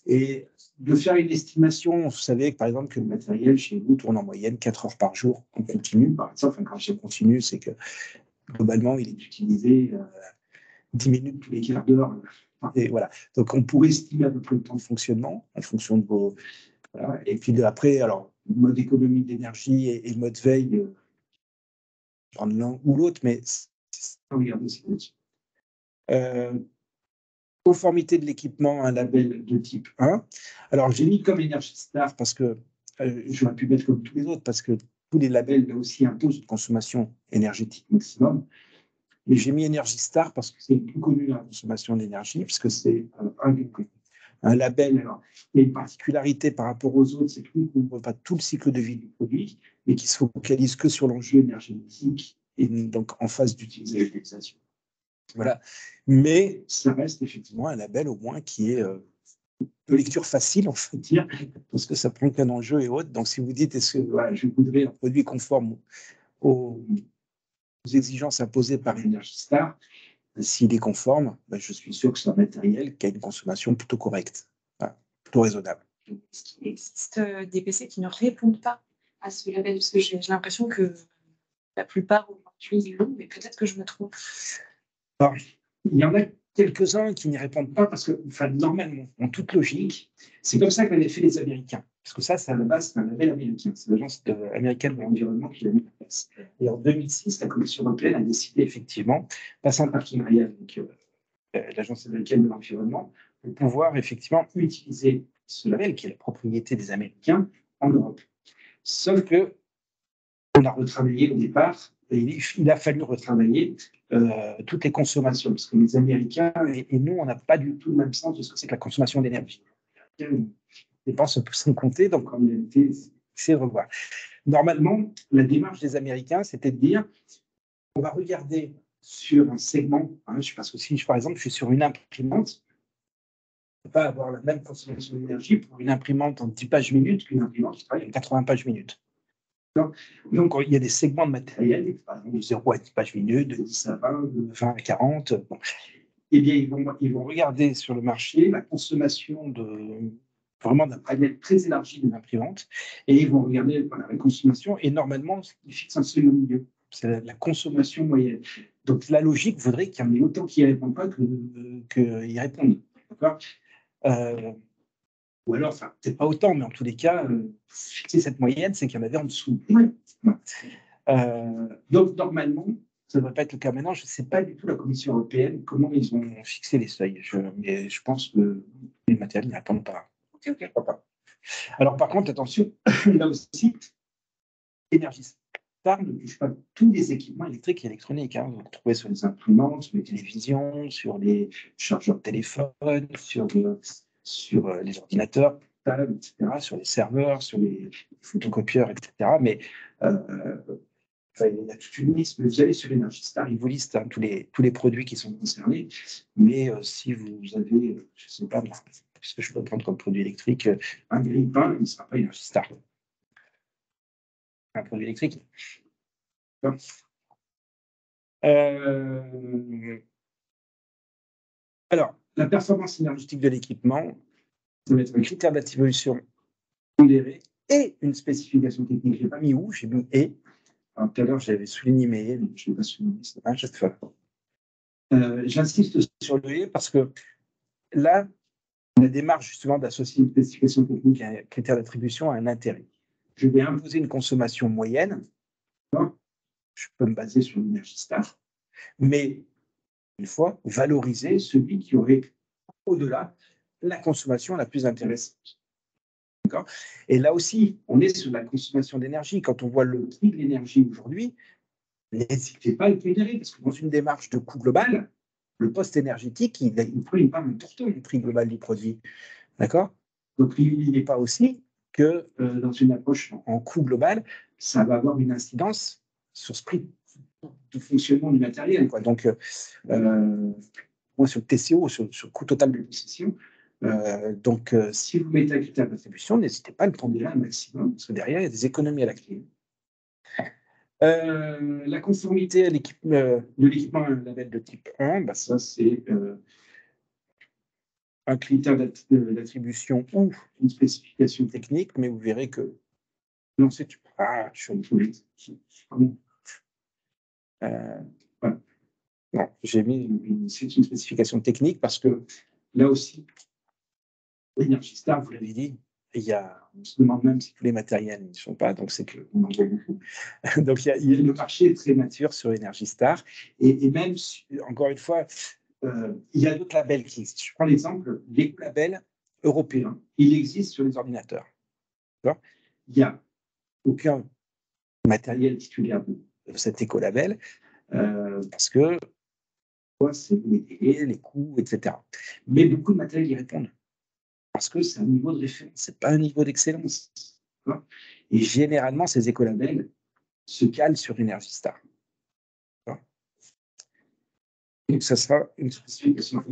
Et de faire une estimation, vous savez, par exemple, que le matériel chez vous tourne en moyenne 4 heures par jour en continu. Par exemple, quand je dis continu, c'est que globalement, il est utilisé 10 minutes tous les quarts d'heure. Et voilà. Donc, on pourrait estimer à peu près le temps de fonctionnement en fonction de vos. Voilà. Et puis après, alors, mode économie d'énergie et mode veille, prendre l'un ou l'autre, mais regardez ce conformité de l'équipement à un label de type 1. Alors, j'ai mis comme Energy Star parce que j'aurais pu mettre comme tous les autres parce que tous les labels là aussi imposent une consommation énergétique maximum. Mais j'ai mis Energy Star parce que c'est le plus connu dans la consommation d'énergie, puisque c'est un label. Alors, il y a une particularité par rapport aux autres, c'est qu'il ne couvre pas tout le cycle de vie du produit, mais qui se focalise que sur l'enjeu énergétique et donc en phase d'utilisation. Voilà. Mais ça reste effectivement un label au moins qui est de lecture facile, on peut dire, parce que ça prend qu'un enjeu et autres. Donc, si vous dites, est-ce que je voudrais un produit conforme aux exigences imposées par Energy Star, s'il est conforme, je suis sûr que c'est un matériel qui a une consommation plutôt correcte, plutôt raisonnable. Est-ce qu'il existe des PC qui ne répondent pas à ce label? Parce que j'ai l'impression que la plupart aujourd'hui l'ont, mais peut-être que je me trompe. Alors, il y en a quelques-uns qui n'y répondent pas parce que, enfin, normalement, en toute logique, c'est comme ça qu'avaient fait les Américains. Parce que ça, à la base, c'est un label américain. C'est l'Agence américaine de l'environnement qui l'a mis en place. Et en 2006, la Commission européenne a décidé effectivement, passant en partenariat avec l'Agence américaine de l'environnement, de pouvoir effectivement utiliser ce label, qui est la propriété des Américains, en Europe. Sauf que on a retravaillé au départ, et il a fallu retravailler toutes les consommations, parce que les Américains et nous, on n'a pas du tout le même sens de ce que c'est que la consommation d'énergie. Les dépenses peu sans compter, donc en réalité, c'est de revoir. Normalement, la démarche des Américains, c'était de dire, on va regarder sur un segment, parce que si, par exemple, je suis sur une imprimante, je ne peux pas avoir la même consommation d'énergie pour une imprimante en 10 pages minutes qu'une imprimante qui travaille en 80 pages minutes. Donc, il y a des segments de matériel, par exemple de 0 à 10 pages minutes, de 10 à 20, de 20 à 40. Bon. Eh bien, ils vont regarder sur le marché la consommation vraiment d'un panel très élargi des imprimantes, et ils vont regarder la consommation, et normalement, ils fixent un seuil au milieu. C'est la consommation moyenne. Donc, la logique voudrait qu'il y en ait autant qui ne répondent pas qu'ils répondent. D'accord ou alors, enfin, peut-être pas autant, mais en tous les cas, fixer cette moyenne, c'est qu'il y en avait en dessous. Donc, normalement, ça ne devrait pas être le cas maintenant. Je ne sais pas du tout la Commission européenne comment ils ont fixé les seuils. Mais je pense que les matériels n'y répondent pas. Ok, je crois pas. Alors, par contre, attention, là aussi, l'énergie star ne touche pas tous les équipements électriques et électroniques. Vous le trouvez sur les imprimantes, sur les télévisions, sur les chargeurs de téléphone, sur les ordinateurs, etc., sur les serveurs, sur les photocopieurs, etc. Mais il y a toute une liste. Vous allez sur Energy Star, ils vous listent tous les produits qui sont concernés. Mais si vous avez, je ne sais pas, qu'est-ce que je peux prendre comme produit électrique, un grille-pain, il ne sera pas Energy Star. Un produit électrique. Alors, la performance énergétique de l'équipement, ça va être un critère d'attribution pondéré et une spécification technique. Je n'ai pas mis où, j'ai mis et. Alors, tout à l'heure, j'avais souligné mes et, mais je ne l'ai pas souligné, c'est à chaque fois. J'insiste sur le et parce que là, la démarche justement d'associer une spécification technique à un critère d'attribution a un intérêt. Je vais imposer une consommation moyenne. Je peux me baser sur l'énergie star, mais une fois valoriser celui qui aurait au-delà la consommation la plus intéressante. D'accord ? Et là aussi, on est sur la consommation d'énergie. Quand on voit le prix de l'énergie aujourd'hui, n'hésitez pas à le pondérer, parce que dans une démarche de coût global, le poste énergétique, il prend une part importante du prix global du produit. D'accord ? Donc, il n'est pas aussi que dans une approche en coût global, ça va avoir une incidence sur ce prix de fonctionnement du matériel. Quoi. Donc, sur le TCO, sur le coût total de l'acquisition. Donc, si vous mettez un critère d'attribution, n'hésitez pas à le pondérer un maximum, parce que derrière, il y a des économies à la clé. La conformité de l'équipement à un label de type 1, ça, c'est un critère d'attribution ou une spécification technique, mais vous verrez que non, c'est sur une politique. Voilà. Non, j'ai mis c'est une spécification technique parce que là aussi, l'énergie star, vous l'avez dit, on se demande même si tous les matériels ne sont pas, donc c'est qu'on en voit beaucoup. Donc le marché est très mature sur l'énergie star et même, encore une fois, il y a d'autres labels qui existent. Je prends l'exemple, l'écolabel européen, il existe sur les ordinateurs. D'accord ? Il n'y a aucun matériel titulaire de cet écolabel parce que c'est les délais, les coûts, etc. Mais beaucoup de matériel y répondent parce que c'est un niveau de référence, ce n'est pas un niveau d'excellence. Et généralement, ces écolabels se calent sur Energy Star. Donc, ça sera une spécification.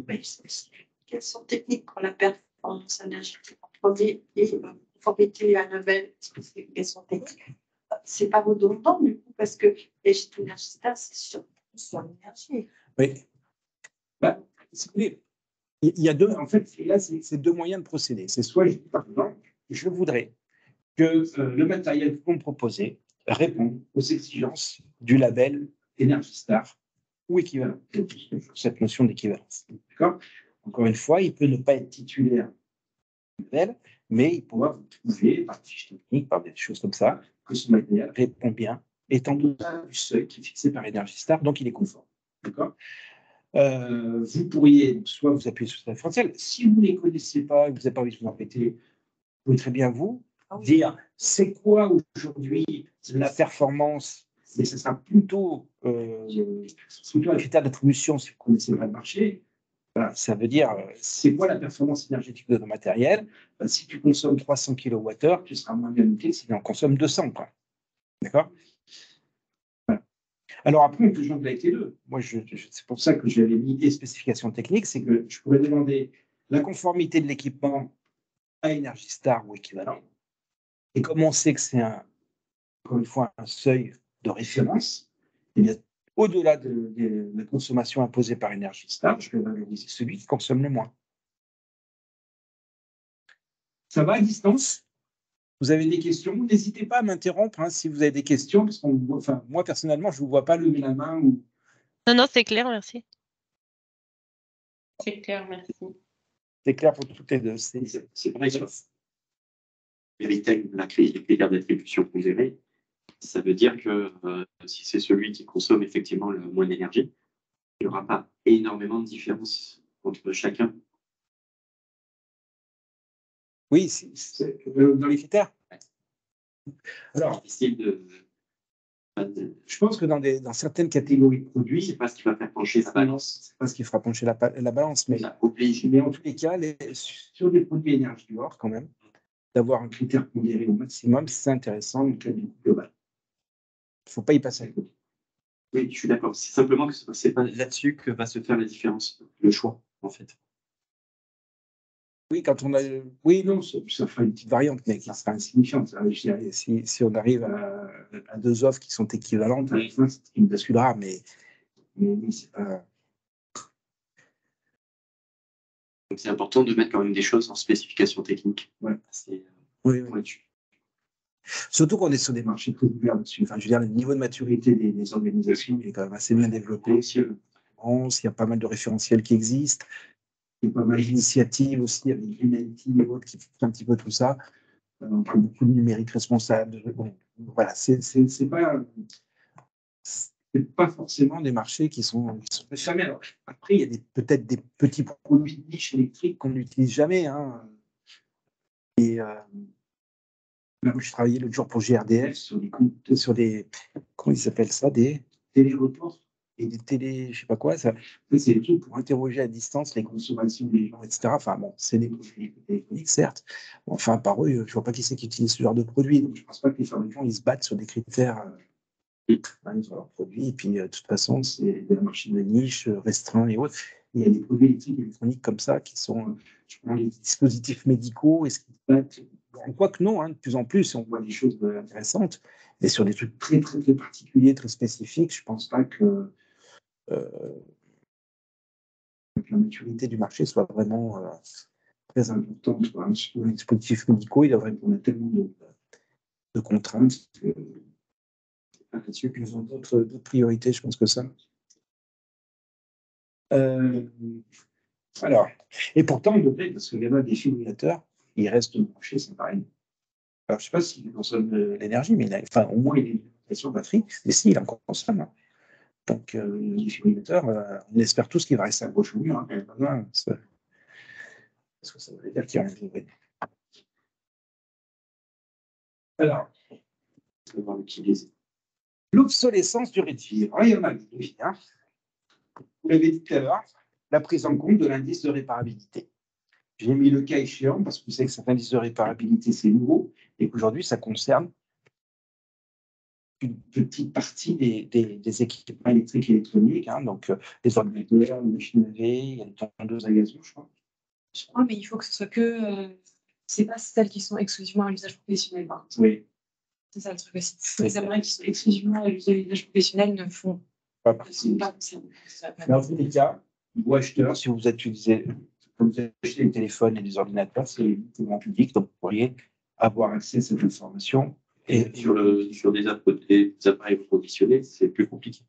Quelles sont techniques pour la performance énergétique en premier et conformité à un label spécification technique? C'est pas redondant du coup parce que Energy Star, c'est sur l'énergie. Oui. Il y a deux, en fait, là, c'est deux moyens de procéder. C'est soit, par exemple, je voudrais que le matériel que vous me proposez réponde aux exigences du label Energy Star ou équivalent. Cette notion d'équivalence. D'accord ? Encore une fois, il peut ne pas être titulaire du label, mais il pourra vous prouver par des fiches techniques, par des choses comme ça, que ce matériel répond bien, étant donné du seuil qui est fixé par Energy Star, donc il est conforme. D'accord ? Vous pourriez soit vous appuyer sur ce référentiel. Si vous ne les connaissez pas, vous n'avez pas envie de vous embêter, vous pouvez très bien dire c'est quoi aujourd'hui la performance, mais ce sera plutôt un critère d'attribution si vous ne connaissez pas le marché. Voilà, ça veut dire c'est quoi la performance énergétique de ton matériel. Si tu consommes 300 kWh, tu seras moins bien noté que si tu en consommes 200. Quoi. D'accord ? Alors après, on peut joindre avec les deux. Moi, c'est pour ça que j'avais mis les spécifications techniques, c'est que je pourrais demander la conformité de l'équipement à Energy Star ou équivalent. Et comme on sait que c'est encore une fois un seuil de référence, eh bien, au-delà de la consommation imposée par Energy Star, je vais valoriser celui qui consomme le moins. Ça va à distance ? Vous avez des questions? N'hésitez pas à m'interrompre si vous avez des questions, parce moi personnellement, je ne vous vois pas lever la main. Ou... Non, c'est clair, merci. C'est clair, merci. C'est clair pour toutes les deux. C'est vrai que les critères d'attribution que vous avez, ça veut dire que si c'est celui qui consomme effectivement le moins d'énergie, il n'y aura pas énormément de différence entre chacun. Oui, c'est dans les critères. Alors, je pense que dans certaines catégories de produits, c'est pas ce qui va faire pencher la balance. C'est pas ce qui fera pencher la balance, mais en tous les cas, sur des produits énergivores, quand même, d'avoir un critère pondéré au maximum, c'est intéressant dans le cas du global. Il ne faut pas y passer à côté. Oui, je suis d'accord. C'est simplement que ce n'est pas là-dessus que va se faire la différence, le choix, en fait. Oui, quand on a. Oui, non, ça fera une petite variante, mais qui sera insignifiante. Je dirais, si on arrive à deux offres qui sont équivalentes, à la fin, c'est ce qui me basculera, mais c'est pas. Donc, c'est important de mettre quand même des choses en spécification technique. Ouais. Oui. Surtout qu'on est sur des marchés très ouverts dessus. Enfin, je veux dire, le niveau de maturité des organisations est quand même assez bien développé. Il y a pas mal de référentiels qui existent. Il y a pas mal d'initiatives aussi avec Greenity et autres qui font un petit peu tout ça. On parle beaucoup de numérique responsable. Bon, voilà, c'est pas forcément des marchés qui sont fermés. Alors, après, il y a peut-être des petits produits de niche électriques qu'on n'utilise jamais. Et je travaillais l'autre jour pour GRDF sur des comment ils appellent ça, des téléreports et des télé, je sais pas quoi. C'est des trucs pour interroger à distance les consommations des gens, etc. Enfin bon, c'est des produits téléphoniques, certes. Bon, enfin, par eux, je vois pas qui c'est qui utilise ce genre de produit. Donc, je pense pas que les fabricants ils se battent sur des critères sur leurs produits. Et puis, de toute façon, c'est des marchés de niche restreints et autres. Et il y a des produits électriques et électroniques comme ça qui sont, je prends les dispositifs médicaux, est-ce qu'ils se battent? Quoique non, de plus en plus, on voit des choses intéressantes, mais sur des trucs très, très, très particuliers, très spécifiques, je ne pense pas que la maturité du marché soit vraiment très importante. Sur les dispositifs médicaux, ils doivent répondre à tellement de contraintes là-dessus qu'ils ont d'autres priorités, je pense que ça. Alors, et pourtant, on devrait, parce que les modes défibrillateurs, ils restent branchés, c'est pareil. Alors, je ne sais pas s'il consomme de l'énergie, mais au moins, il a une alimentation batterie, mais si, il en consomme. Donc, le défibrillateur, on espère tous qu'il va rester accroché au mur. Parce que ça veut dire qu'il y a un vibrer. Alors, on va l'utiliser. L'obsolescence du réduire. Il y en a une. Vous l'avez dit tout à l'heure, la prise en compte de l'indice de réparabilité. J'ai mis le cas échéant parce que vous savez que cet indice de réparabilité, c'est nouveau et qu'aujourd'hui, ça concerne une petite partie des équipements électriques et électroniques, donc les ordinateurs, les machines à laver, il y a les tondeuses à gazon, je crois. Je crois, mais il faut que ce soit que. C'est pas celles qui sont exclusivement à l'usage professionnel, par contre. Oui. C'est ça le truc aussi. Les appareils qui sont exclusivement à l'usage professionnel ne font pas partie. Dans tous les cas, vous acheteurs, si vous utilisez, comme vous achetez des téléphones et des ordinateurs, c'est du grand public, donc vous pourriez avoir accès à cette information. Et sur des appareils reconditionnés, c'est plus compliqué.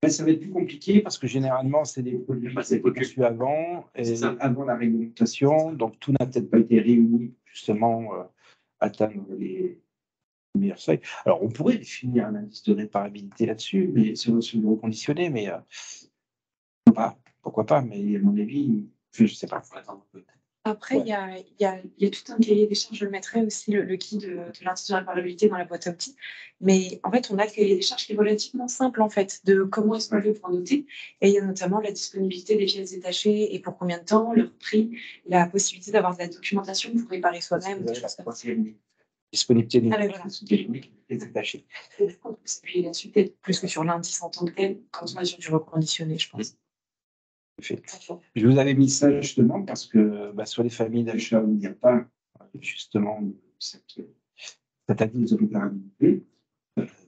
Ben, ça va être plus compliqué parce que généralement, c'est des produits qui étaient conçus avant la réglementation. Donc, tout n'a peut-être pas été réuni pour justement atteindre les meilleurs seuils. Alors, on pourrait définir un indice de réparabilité là-dessus, mais sur le reconditionné, mais pourquoi pas, mais à mon avis, je ne sais pas. Après, il y a tout un cahier des charges. Je le mettrai aussi, le guide de l'indice de réparabilité dans la boîte à outils. Mais en fait, on a le cahier des charges qui est relativement simple, en fait, de comment est-ce qu'on fait pour noter. Et il y a notamment la disponibilité des pièces détachées et pour combien de temps, leur prix, la possibilité d'avoir de la documentation pour réparer soi-même. Disponibilité des pièces détachées. Et du coup, on peut s'appuyer là-dessus, peut-être plus que sur l'indice en tant que tel, quand on est sur du reconditionné, je pense. Je vous avais mis ça justement parce que sur les familles d'achat où il n'y a pas justement cette indice de réparabilité,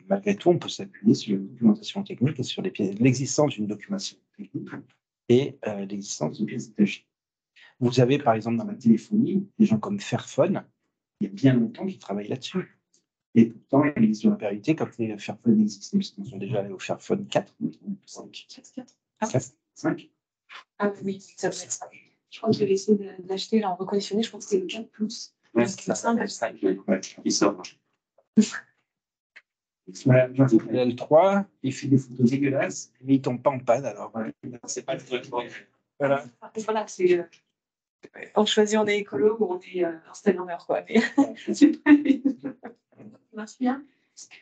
malgré tout, on peut s'appuyer sur la documentation technique et sur l'existence d'une documentation technique et l'existence de pièces détachées. Vous avez par exemple dans la téléphonie des gens comme Fairphone, il y a bien longtemps qui travaillent là-dessus. Et pourtant, il existe de la réparabilité quand les Fairphone existent. Ils sont déjà allés au Fairphone 4 ou 5. 5. Ah oui, ça doit être ça. Je crois que je vais essayer de l'acheter là en reconditionné. Je pense que c'est le 4 plus. Ouais, c'est ça. Il sort. Le 3, il fait des photos dégueulasses, mais il ne tombe pas en panne. Alors, c'est pas le truc. Voilà, c'est. On choisit, on est écolo ou on est installateur, quoi. Mais c'est pas. Merci bien.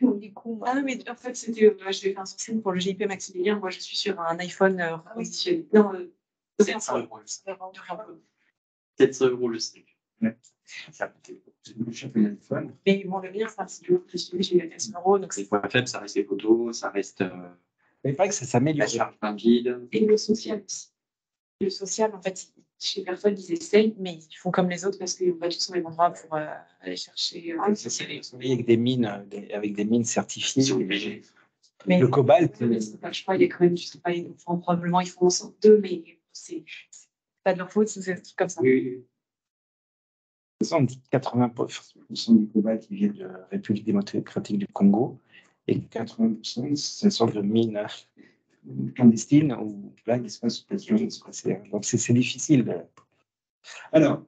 Du coup, mais en fait, c'était. Je vais faire un sourcing pour le GIP Maximilien. Moi, je suis sur un iPhone reconditionné. Non, 700 € le 5. 700 € le 5. Mais bon, le mien, c'est du reconditionné, j'ai eu 400 €. Donc c'est point faible, ça reste les photos, ça reste. Il paraît que ça s'améliore. La charge rapide. Et le social aussi. Le social, en fait, chez Fairphone, ils essayent, mais ils font comme les autres parce qu'ils vont pas tous au même endroit pour aller chercher. Avec des mines certifiées. Ils sont obligés. Mais le cobalt. Je crois, il est quand même, je sais pas, probablement ils font en sorte d'eux, mais c'est pas de leur faute, c'est des trucs comme ça. Oui. De toute façon, on dit 80% du cobalt qui vient de la République démocratique du Congo et 80% ce sont de mines clandestines où là, il se passe donc c'est difficile. Alors,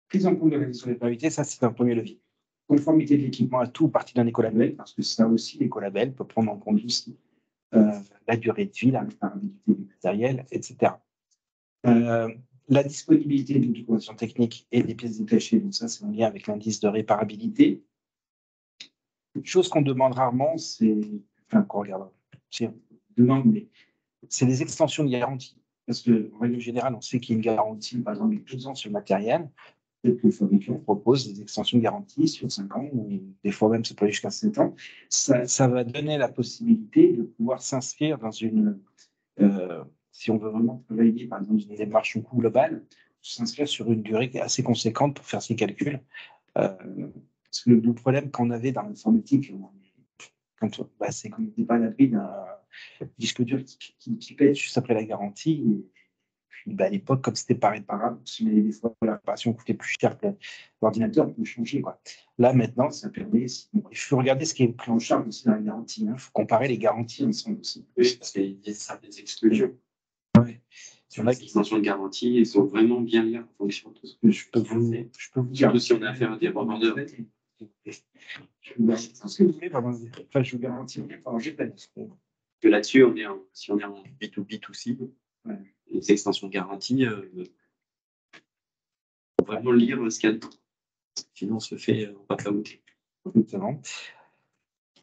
prise en compte de la question de réparabilité, ça c'est un premier levier. Conformité de l'équipement à tout partie d'un écolabel, parce que ça aussi, l'écolabel peut prendre en compte aussi la durée de vie, la réparabilité du matériel, etc. La disponibilité d'une documentation technique et des pièces détachées, donc ça c'est en lien avec l'indice de réparabilité. Une chose qu'on demande rarement, qu'on regarde, mais c'est les extensions de garantie. Parce qu'en règle générale, on sait qu'il y a une garantie, par exemple, de 12 ans sur le matériel. Peut-être que le fabricant propose des extensions de garantie sur 5 ans, ou des fois même ça peut aller jusqu'à 7 ans. Ça va donner la possibilité de pouvoir s'inscrire dans une. Si on veut vraiment travailler, par exemple, une démarche au coût global, s'inscrire sur une durée assez conséquente pour faire ses calculs. Parce que le problème qu'on avait dans l'informatique, c'est qu'on n'était pas à l'abri d'un disque dur qui pète juste après la garantie. Et puis, à l'époque, comme c'était pas réparable, des fois la réparation coûtait plus cher que l'ordinateur, on peut changer. Là, maintenant, ça permet. Il faut regarder ce qui est pris en charge aussi dans la garantie. Il faut comparer les garanties ensemble aussi. Oui, parce qu'il y a certaines exclusions. Ouais. Sur les extensions de garantie, ils sont vraiment bien liées en fonction de ce que je peux vous dire. Surtout si on a affaire à des revendeurs. Je vous garantis. Que là-dessus, si on est en B2B2C, les extensions de garantie, il faut vraiment lire ce qu'il y a dedans. Sinon, on se fait pas caouter. Exactement.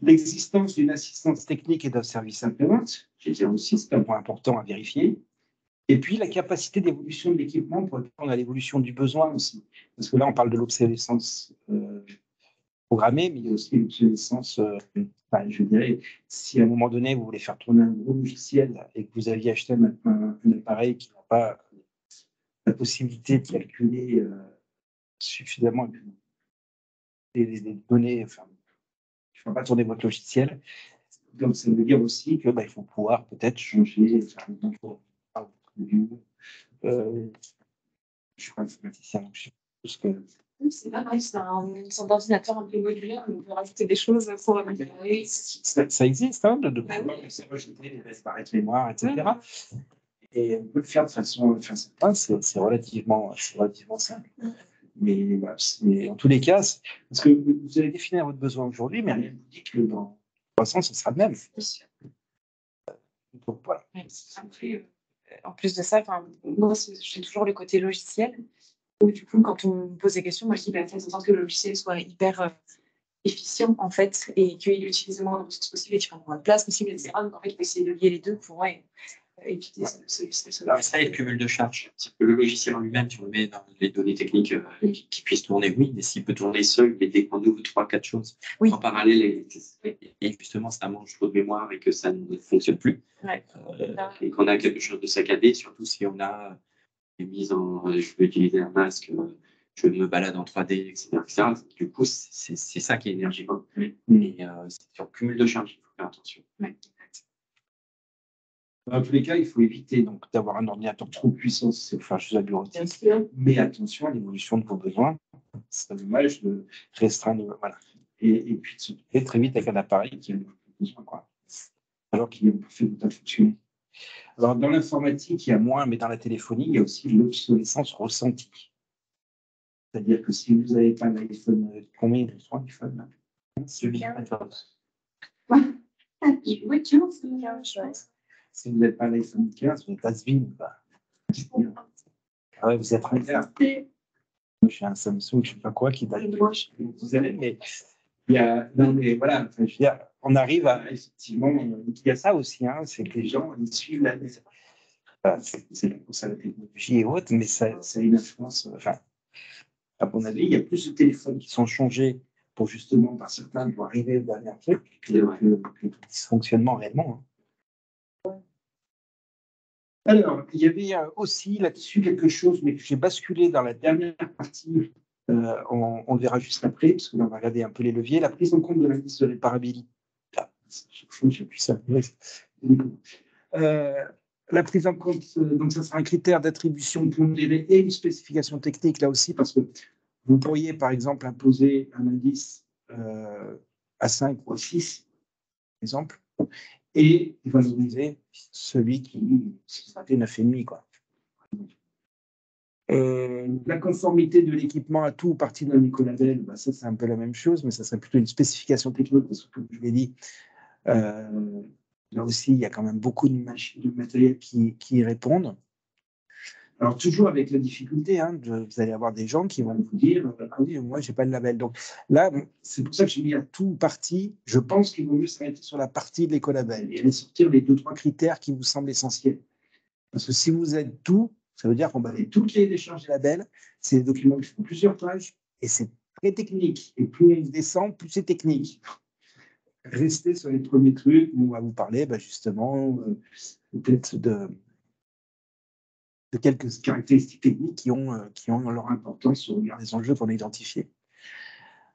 L'existence d'une assistance technique et d'un service imprimante, j'ai dit aussi, c'est un point important à vérifier. Et puis, la capacité d'évolution de l'équipement pour répondre à l'évolution du besoin aussi. Parce que là, on parle de l'obsolescence programmée, mais il y a aussi l'obsolescence, je dirais, si à un moment donné, vous voulez faire tourner un gros logiciel et que vous aviez acheté un appareil qui n'a pas la possibilité de calculer suffisamment les données, il ne faut pas tourner votre logiciel. Donc, ça veut dire aussi que il faut pouvoir peut-être changer, je suis pas informaticien, donc je sais pas ce que C'est pas mal, c'est une sorte d'ordinateur un peu modulaire, on peut rajouter des choses pour améliorer. Ça existe, hein, de Bah pouvoir laisser rejeter les barres de mémoire, etc. Et on peut le faire de façon, enfin, c'est relativement simple. Mais, voilà, en tous les cas, parce que vous allez définir votre besoin aujourd'hui, mais rien ne vous dit que dans 3 ans, ce sera le même. Donc, voilà. Après, en plus de ça, moi, j'ai toujours le côté logiciel. Où, du coup, quand on me pose des questions, moi, je dis, faites en sorte que le logiciel soit hyper efficient, en fait, et qu'il utilise le moins de ressources possibles et qu'il prenne moins de place possible, etc. Donc, en fait, il faut essayer de lier les deux pour éviter Alors, ça, et le cumul de charges. Le logiciel en lui-même, si on le met dans les données techniques qui puissent tourner, oui, mais s'il peut tourner seul, et dès qu'on ouvre 3-4 choses en parallèle, et justement, ça mange trop de mémoire et que ça ne fonctionne plus, et qu'on a quelque chose de saccadé, surtout si on a des mises en je peux utiliser un masque, je me balade en 3D, etc. Du coup, c'est ça qui est énergivore. Mais c'est sur le cumul de charges, il faut faire attention. Dans tous les cas, il faut éviter donc d'avoir un ordinateur trop puissant si c'est pour faire juste la bureautique. Mais attention à l'évolution de vos besoins. C'est dommage de restreindre. Voilà. Et puis de se trouver très vite avec un appareil qui a besoin, quoi. Alors qu'il est parfait de fonctionner. Alors, dans l'informatique, il y a moins, mais dans la téléphonie, il y a aussi l'obsolescence ressentie. C'est-à-dire que si vous n'avez pas l'iPhone, combien il y a sur l'iPhone? 2014. Oui, 15. Si vous n'êtes pas l'iPhone 15, vous êtes has-been. Ah ouais, vous êtes ringard. Moi, j'ai un Samsung, je ne sais pas quoi, qui date de vous allez, mais il y a. Non, mais voilà, enfin, je veux dire, on arrive à effectivement. Il y a ça aussi, hein, c'est que les gens ils suivent la. Enfin, c'est la course à la technologie et autres, mais ça a une influence. Enfin, à mon avis, il y a plus de téléphones qui sont changés pour justement, par certains, pour arriver au dernier truc que le dysfonctionnement réellement. Hein. Alors, il y avait aussi là-dessus quelque chose, mais que j'ai basculé dans la dernière partie. On le verra juste après, parce que là, on va regarder un peu les leviers. La prise en compte de l'indice de réparabilité. J'ai plus ça. La prise en compte, donc ça sera un critère d'attribution pondérée et une spécification technique là aussi, parce que vous pourriez par exemple imposer un indice à 5 ou à 6, par exemple, et valoriser celui qui fait 9,5, quoi. La conformité de l'équipement à tout ou partie d'un écolabel, bah ça c'est un peu la même chose, mais ça serait plutôt une spécification technique, parce que comme je l'ai dit, là aussi il y a quand même beaucoup de matériel qui y répondent. Alors toujours avec la difficulté, hein, vous allez avoir des gens qui vont vous dire ah oui, moi j'ai pas le label. Donc là, c'est pour ça que j'ai mis à tout partie. Je pense qu'il vaut mieux s'arrêter sur la partie de l'écolabel et aller sortir les 2-3 critères qui vous semblent essentiels. Parce que si vous êtes tout, ça veut dire qu'on va aller tout le cahier des charges des labels. C'est des documents qui font plusieurs pages et c'est très technique. Et plus il descend, plus c'est technique. Restez sur les premiers trucs où on va vous parler justement peut-être de quelques caractéristiques techniques qui ont leur importance au regard des enjeux qu'on a identifiés.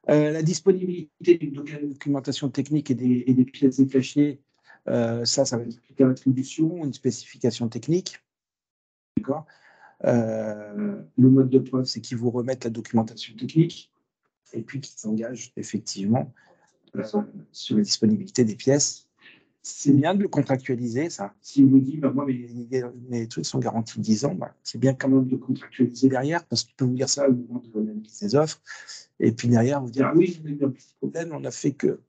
La disponibilité d'une documentation technique et des pièces détachées, ça va être un critère d'attribution, une spécification technique. D'accord. Le mode de preuve, c'est qu'ils vous remettent la documentation technique et puis qu'ils s'engagent effectivement sur la disponibilité des pièces. C'est bien de le contractualiser, ça. Si on vous dit, moi, mes trucs sont garantis 10 ans, c'est bien quand même de contractualiser derrière, parce qu'il peut vous dire ça au moment de l'analyse des offres. Et puis derrière, vous dire, ah oui, on a eu un petit problème, on a fait que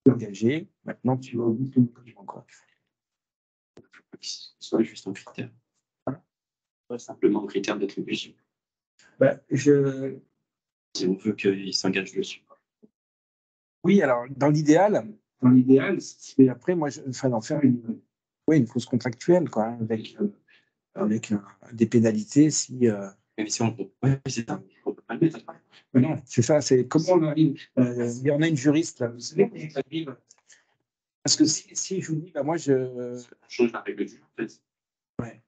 engager. Maintenant, tu vas au bout de ton document, quoi. Soit juste un critère. Voilà. Soit simplement un critère d'attribution. Si on veut qu'il s'engage dessus. Oui, alors, dans l'idéal, c'est après, moi, d'en faire une clause contractuelle, quoi, hein, avec des pénalités si. Mais si on c'est ça, on peut pas le mettre. Mais non, c'est ça, c'est comment on arrive. Il y en a une juriste, là, vous savez, comment on arrive. Parce que si je vous dis, moi, on change la règle du jeu, en fait. Ouais.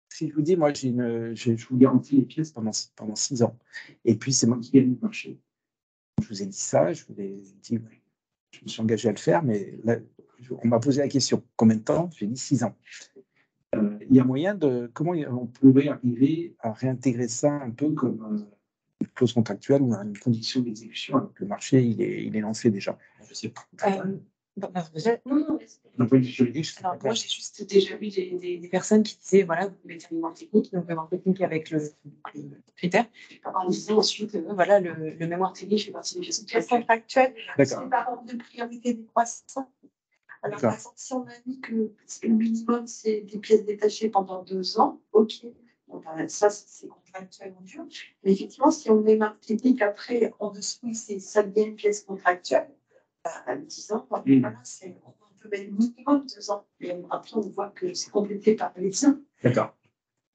Si je vous dis, moi, je vous garantis les pièces pendant 6 ans. Et puis, c'est moi qui gagne le marché. Je vous ai dit ça, je vous ai dit. Je me suis engagé à le faire, mais là, on m'a posé la question. Combien de temps? J'ai dit 6 ans. Il y a moyen de... Comment on pourrait arriver à réintégrer ça un peu comme clause contractuelle ou une condition d'exécution alors que le marché il est lancé déjà. Je sais pas. Non, D'un point de vue juridique, je sais Alors, pas. moi, j'ai juste déjà vu des personnes qui disaient, voilà, vous mettez une mémoire technique, donc mémoire technique avec le critère, en disant ensuite, voilà, le mémoire technique fait partie des pièces pièces contractuelles, D'accord. c'est par ordre de priorité décroissant. Alors, D'accord. par exemple, si on a mis que le minimum, c'est des pièces détachées pendant 2 ans, ok. Bon, ben, ça, c'est contractuel en dur. Mais effectivement, si on met marque technique après, en dessous, ça devient une pièce contractuelle, à 10 ans, voilà, on peut mettre minimum 2 ans. Et après, on voit que c'est complété par les tiens. D'accord.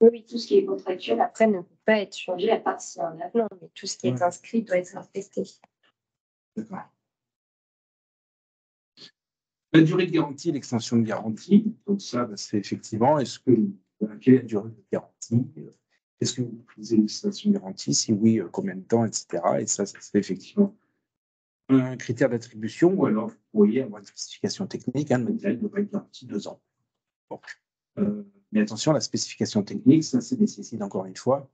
Oui, tout ce qui est contractuel, après, ne peut pas être changé à part s'il y a un avenant, mais tout ce qui est inscrit doit être respecté. D'accord. La durée de garantie, l'extension de garantie, donc ça, c'est effectivement, quelle est la durée de garantie? Est-ce que vous utilisez l'extension de garantie? Si oui, combien de temps, etc. Et ça c'est effectivement un critère d'attribution, ou alors vous pourriez avoir une spécification technique, le matériel devrait être garanti 2 ans. Bon. Mais attention, la spécification technique, ça nécessite encore une fois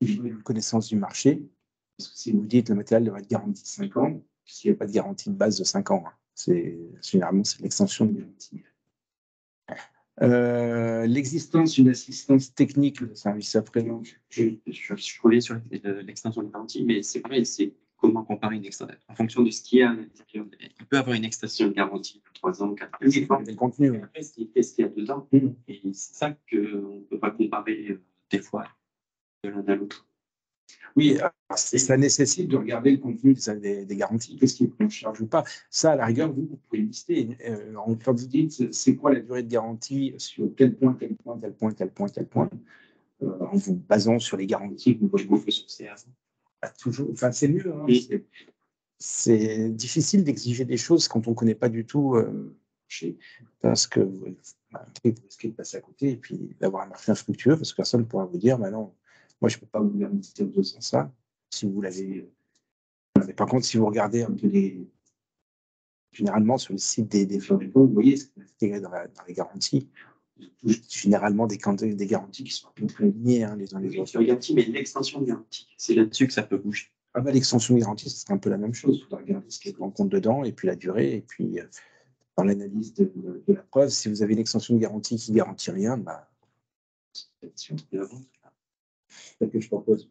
une connaissance du marché. Parce que si vous dites le matériel devrait être garanti 5 ans, s'il n'y a pas de garantie de base de 5 ans, généralement c'est l'extension de garantie. L'existence d'une assistance technique de service après-vente. Je reviens sur l'extension de garantie, mais c'est pareil, c'est comment comparer une extension en fonction de ce qu'il y a à l'intérieur. Il peut avoir une extension de garantie pour 3 ans, 4 ans. Ça dépend du contenu. Et après, qu'est-ce qu'il y a dedans? Et c'est ça qu'on ne peut pas comparer des fois de l'un à l'autre. Oui, ça nécessite de regarder le contenu des garanties, qu'est-ce qui est pris en charge ou pas. Ça, à la rigueur, vous pouvez lister. Quand vous dites c'est quoi la durée de garantie sur tel point, tel point, tel point, tel point, tel point, en vous basant sur les garanties que vous voyez sur CA. Toujours, enfin, c'est mieux. Hein, c'est difficile d'exiger des choses quand on ne connaît pas du tout parce que vous risquez de passer à côté et puis d'avoir un marché infructueux parce que personne ne pourra vous dire, non, moi, je ne peux pas vous garantir 200 ça, si vous l'avez. Mais par contre, si vous regardez un peu généralement sur le site des fabricants, vous voyez ce qui est intégré dans les garanties. Généralement des garanties qui sont très liées les uns les autres. Mais l'extension de garantie, c'est là-dessus que ça peut bouger. L'extension de garantie, c'est un peu la même chose. Il faudra regarder ce qui est en compte dedans, et puis la durée, et puis dans l'analyse de la preuve, si vous avez une extension de garantie qui ne garantit rien, c'est ce que je propose.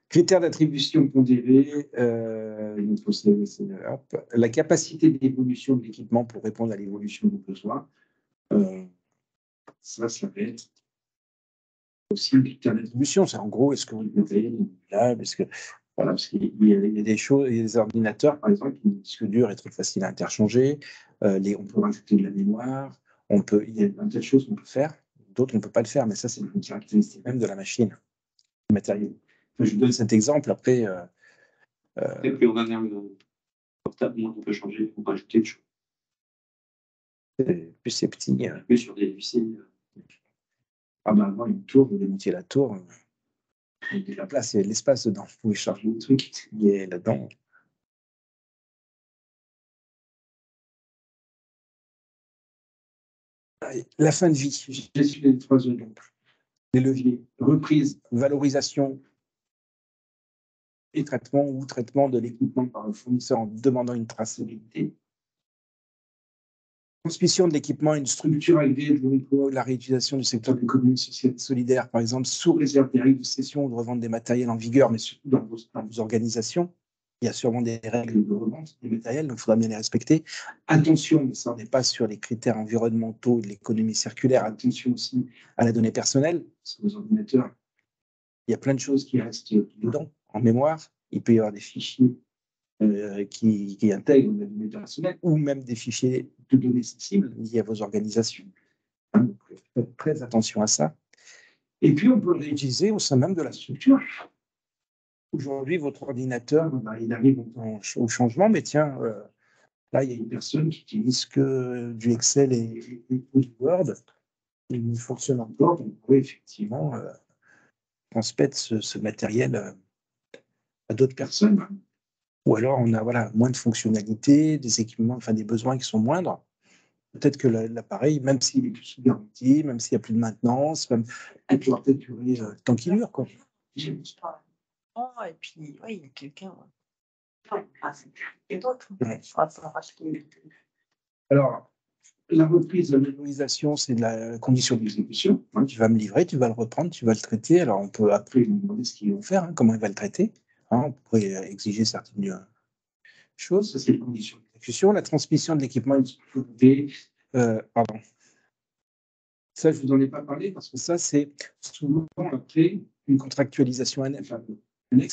Critères d'attribution pondérés, la capacité d'évolution de l'équipement pour répondre à l'évolution des besoins. Ça va être aussi le critère d'attribution. C'est en gros, est-ce que vous avez là, parce qu'il y a des choses, il y a des ordinateurs, par exemple, qui disque dur est très facile à interchanger. On peut rajouter de la mémoire. Il y a un tas de choses qu'on peut faire. D'autres, on ne peut pas le faire, mais ça, c'est une caractéristique même de la machine, du matériel. Je vous donne cet exemple. Après, plus on a un portable, moins on peut changer, on peut rajouter des choses. Plus c'est petit. Plus sur des UC. Avant, une tour, vous démontiez la tour. Il y a la place, il y a de l'espace dedans. Vous pouvez charger le truc qui est là-dedans. La fin de vie. J'ai suivi les 3 zones. Les leviers, reprise, valorisation et traitement ou traitement de l'équipement par le fournisseur en demandant une traçabilité. Transmission de l'équipement à une structure agréée de la réutilisation du secteur de l'économie sociale et solidaire, par exemple, sous réserve des règles de cession ou de revente des matériels en vigueur, mais surtout dans vos organisations. Il y a sûrement des règles de revente des matériels, donc il faudra bien les respecter. Attention, mais ça, on n'est pas sur les critères environnementaux de l'économie circulaire. Attention aussi à la donnée personnelle, sur vos ordinateurs. Il y a plein de choses qui restent dedans, en mémoire. Il peut y avoir des fichiers qui intègrent la donnée personnelle ou même des fichiers de données sensibles liés à vos organisations. Donc, faites très attention à ça. Et puis, on peut le réutiliser au sein même de la structure. Aujourd'hui, votre ordinateur, il arrive au changement, mais tiens, là, il y a une personne qui utilise que du Excel et du Word. Il fonctionne encore, donc on peut effectivement transmettre ce matériel à d'autres personnes. Ou alors, on a moins de fonctionnalités, des équipements, des besoins qui sont moindres. peut-être que l'appareil, même s'il est plus sous garantie, même s'il n'y a plus de maintenance, même, il pourra peut-être durer tant qu'il dure, quoi. Et puis, oui, il y a quelqu'un. Et d'autres. Ouais. Il faudra pas racheter. Alors, la reprise de la mémorisation, c'est de la condition d'exécution. Hein, tu vas me livrer, tu vas le reprendre, tu vas le traiter. Alors, on peut après lui demander ce qu'ils vont faire, hein, comment il va le traiter. Hein, on pourrait exiger certaines choses. Ça, c'est les conditions d'exécution. La transmission de l'équipement pardon. Ça, je ne vous en ai pas parlé parce que ça, c'est souvent après une contractualisation annexe.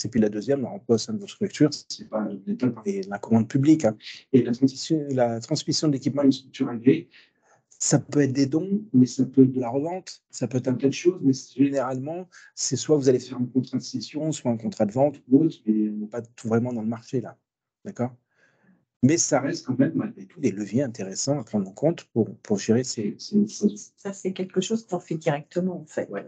Et puis la deuxième, on poste de structure, c'est pas l'État et la commande publique. Hein. Et la transmission de l'équipement à une structure agréée, ça peut être des dons, mais ça peut être de la revente, ça peut être un tas de choses, mais généralement, c'est soit vous allez faire un contrat de cession, soit un contrat de vente ou autre, mais on n'est pas tout vraiment dans le marché là. D'accord ? Mais ça reste quand même, malgré tout, des leviers intéressants à prendre en compte pour gérer ces. Ça, c'est quelque chose qu'on fait directement, en fait. Ouais.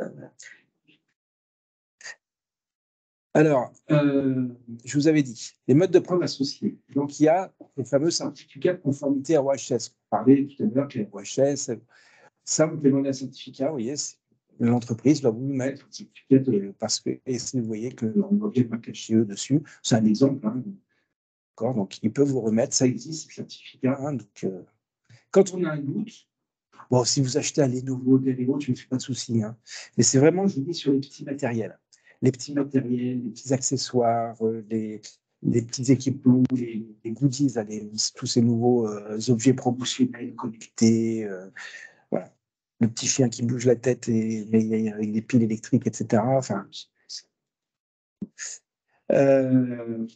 Alors, je vous avais dit, les modes de preuve associés. Donc, il y a le fameux certificat de conformité ROHS. On parlait tout à l'heure que les ROHS, ça, vous demandez un certificat, vous voyez, l'entreprise doit vous mettre un certificat parce que, et si vous voyez que l'objet n'est pas caché dessus, c'est un exemple. Hein, d'accord, donc, ils peuvent vous remettre, ça existe, ce certificat. Hein, donc, quand on a un doute, bon, si vous achetez un Lenovo, des Lenovo, je ne me fais pas de souci. Hein, mais c'est vraiment, je vous dis, sur les petits matériels. Les petits matériels, les petits accessoires, les petits équipements, les goodies, tous ces nouveaux objets promotionnels connectés, voilà. Le petit chien qui bouge la tête avec des piles électriques, etc. Enfin,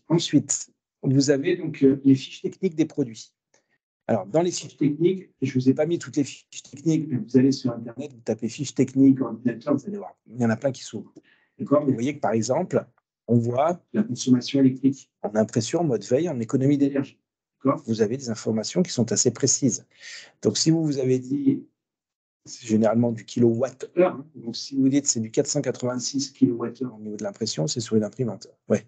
ensuite, vous avez donc les fiches techniques des produits. Alors, dans les fiches techniques, je ne vous ai pas mis toutes les fiches techniques, mais vous allez sur Internet, vous tapez fiches techniques, ordinateur, vous allez voir, il y en a plein qui s'ouvrent. D'accord ? Vous voyez que, par exemple, on voit la consommation électrique en impression, en mode veille, en économie d'énergie. D'accord ? Vous avez des informations qui sont assez précises. Donc, si vous avez dit, c'est généralement du kilowattheure, hein, donc si vous dites c'est du 486 kWh au niveau de l'impression, c'est sur une imprimante. Ouais.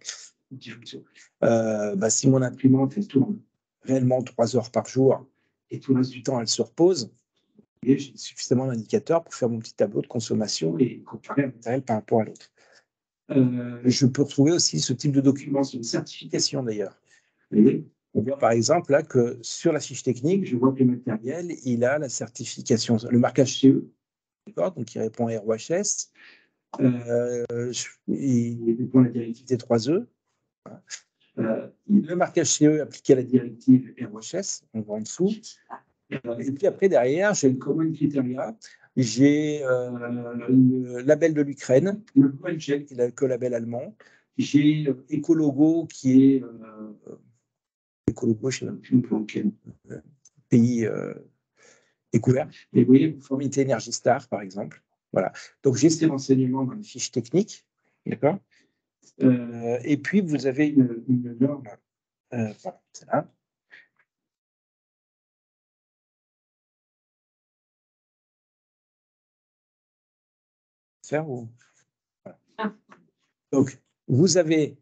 Si mon imprimante, elle tourne réellement 3 heures par jour et tout le reste du temps, elle se repose, et j'ai suffisamment d'indicateurs pour faire mon petit tableau de consommation et comparer un matériel par rapport à l'autre. Je peux retrouver aussi ce type de document, c'est une certification d'ailleurs. On voit par exemple là que sur la fiche technique, je vois que le matériel, il a la certification, le marquage CE, d'accord, donc il répond à ROHS, il répond à la directive T3E. Le marquage CE appliqué à la directive ROHS, on voit en dessous. Et puis après, derrière, j'ai le Common Criteria, j'ai le label de l'Ukraine, le Coelgel, qui est le label allemand, j'ai Ecologo, qui est Ecologo, je ne sais même plus quel pays est couvert. Mais vous voyez, conformité Energy Star, par exemple. Voilà. Donc, j'ai ces renseignements dans les fiches techniques. D'accord. Et puis, vous avez une norme, c'est là. Faire ou... voilà. Donc, vous avez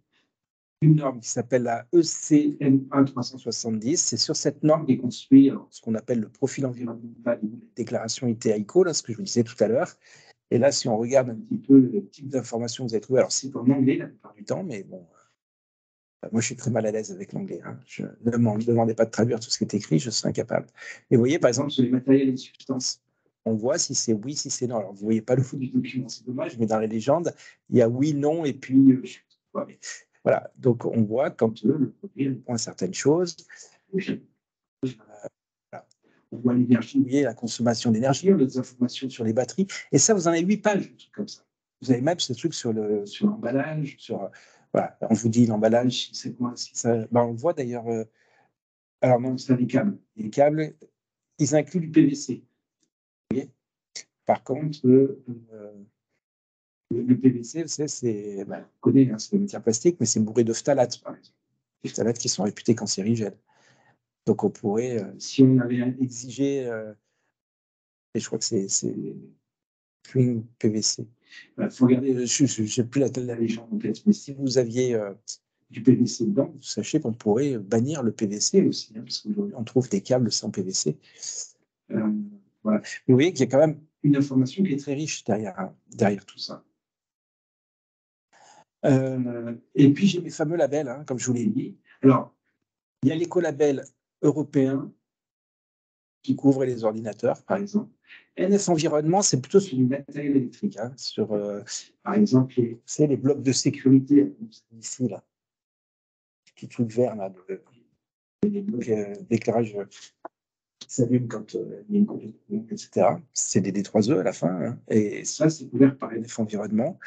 une norme qui s'appelle la ECN1 370. C'est sur cette norme qu'est construit ce qu'on appelle le profil environnemental, la déclaration ITAICO, là, ce que je vous disais tout à l'heure. Et là, si on regarde un petit peu le type d'informations que vous avez trouvé, alors c'est en anglais la plupart du temps, mais bon, moi je suis très mal à l'aise avec l'anglais. Hein. Je ne me demandez pas de traduire tout ce qui est écrit, je serais incapable. Et vous voyez, par exemple, sur les matériels et les substances, on voit si c'est oui, si c'est non. Alors, vous ne voyez pas le fond du document, c'est dommage, mais dans les légendes, il y a oui, non, et puis voilà. Donc, on voit quand le produit répond à certaines choses. On voit l'énergie, vous voyez, la consommation d'énergie, on a des informations sur les batteries. Et ça, vous en avez 8 pages, comme ça. Vous avez même ce truc sur l'emballage, voilà. On vous dit l'emballage, c'est quoi ça, on le voit d'ailleurs. Alors non, c'est les câbles. Les câbles, ils incluent du PVC. Vous voyez. Par contre, le PVC, c'est, on connaît, hein, c'est une matière plastique, mais c'est bourré de phtalates, par exemple. Les phtalates qui sont réputés cancérigènes. Donc on pourrait, si on avait exigé, et je crois que c'est Twin PVC. Il faut regarder, je n'ai plus la légende en tête, mais si vous aviez du PVC dedans, sachez qu'on pourrait bannir le PVC aussi, hein, parce qu'aujourd'hui on trouve des câbles sans PVC. Voilà. Vous voyez qu'il y a quand même une information qui est très riche derrière tout ça. Et puis, j'ai mes fameux labels, hein, comme je vous l'ai dit. Alors, il y a l'écolabel européen qui couvre les ordinateurs, par exemple. NF Environnement, c'est plutôt sur du matériel électrique, hein, sur, par exemple, les blocs de sécurité, ici, là. Petit truc vert, là, des blocs d'éclairage qui s'allument quand il y a une compétition, etc. C'est des D3E à la fin, hein. Et ça, c'est couvert par NF Environnement.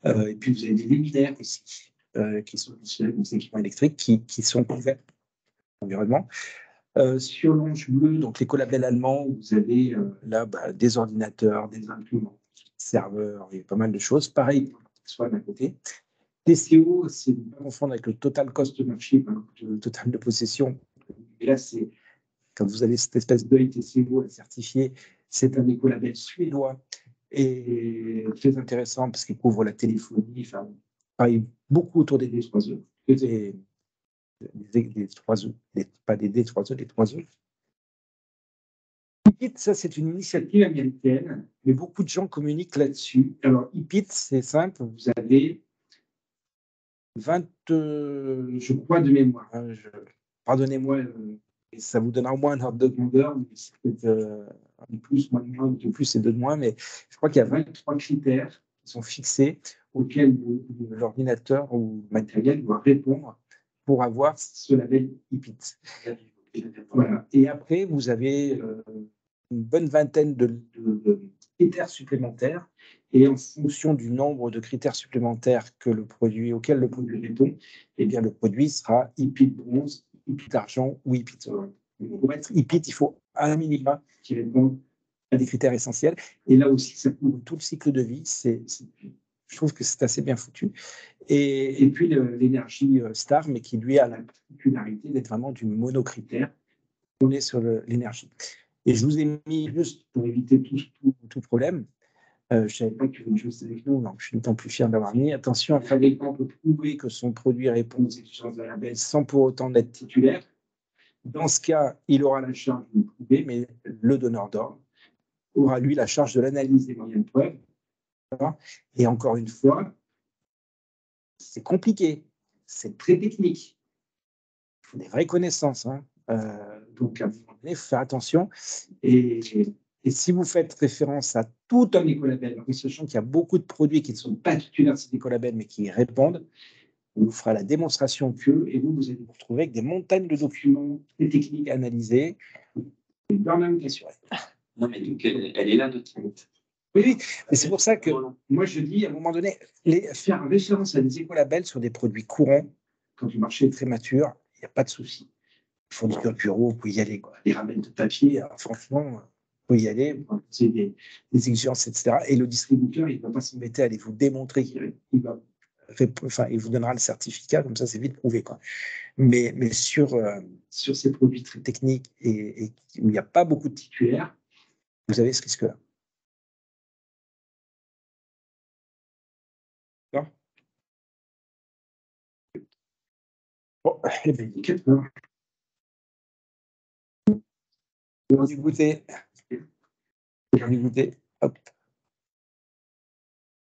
Et puis, vous avez des luminaires aussi, qui sont sur les équipements électriques, qui sont couverts par l'environnement. Sur l'ange bleu, donc l'écolabel allemand, vous avez là des ordinateurs, des imprimantes, serveurs, il y a pas mal de choses. Pareil, soit d'un côté. TCO, c'est ne pas confondre avec le total cost ownership, hein, le total de possession. Et là, c'est quand vous avez cette espèce d'œil TCO certifié, c'est un écolabel suédois et très intéressant parce qu'il couvre la téléphonie, enfin, pareil, beaucoup autour des D3E, des 3E, pas des D3E, des 3E. IPIT, ça c'est une initiative américaine, mais beaucoup de gens communiquent là-dessus. Alors IPIT, c'est simple, vous avez 20, je crois, de mémoire. Hein, pardonnez-moi, ça vous donnera au moins un ordre de grandeur, mais c'est peut-être un de plus, moins de moins, de plus et deux de moins, mais je crois qu'il y a 23 critères qui sont fixés auxquels l'ordinateur ou le matériel doit répondre pour avoir ce label IPIT. Voilà. Et après, vous avez une bonne vingtaine de critères supplémentaires. Et en fonction du nombre de critères supplémentaires auquel le produit répond, eh bien, le produit sera IPIT bronze, IPIT argent ou IPIT or. Pour être IPIT, il faut un minima qui répond à des critères essentiels. Et là aussi, ça couvre tout le cycle de vie. Je trouve que c'est assez bien foutu. Et puis l'énergie star, mais qui lui a la particularité d'être vraiment du monocritère. On est sur l'énergie. Et je vous ai mis, juste pour éviter tout problème, je ne savais pas qu'il y avait une chose avec nous, donc je suis d'autant plus fier d'avoir mis. Attention, un fabricant peut prouver que son produit répond aux exigences de la label sans pour autant être titulaire. Dans ce cas, il aura la charge de le prouver, mais le donneur d'ordre aura, lui, la charge de l'analyse des moyens de preuve. Et encore une fois, c'est compliqué, c'est très technique. Il faut des vraies connaissances. Hein. Donc, à un moment donné, il faut faire attention. Et si vous faites référence à tout un écolabel, en sachant qu'il y a beaucoup de produits qui ne sont pas titulaires de cet écolabel, mais qui y répondent, on vous fera la démonstration que, et vous allez vous retrouver avec des montagnes de documents et techniques analysés, et burn-out assuré. Non, mais donc, elle est là, notre limite. Oui, mais c'est pour ça que moi je dis, à un moment donné, faire référence à des écolabels sur des produits courants, quand le marché est très mature, il n'y a pas de souci. Fournisseur de bureau, vous pouvez y aller. Quoi. Les ramènes de papier, alors, franchement, vous pouvez y aller, vous poser des exigences, etc. Et le distributeur, il ne va pas s'embêter à aller vous démontrer qu'il va. Enfin, il vous donnera le certificat, comme ça, c'est vite prouvé. Quoi. Mais sur ces produits très techniques et où il n'y a pas beaucoup de titulaires, vous avez ce risque-là. Bon, eh bien, 4 heures. On va du goûter. Hop.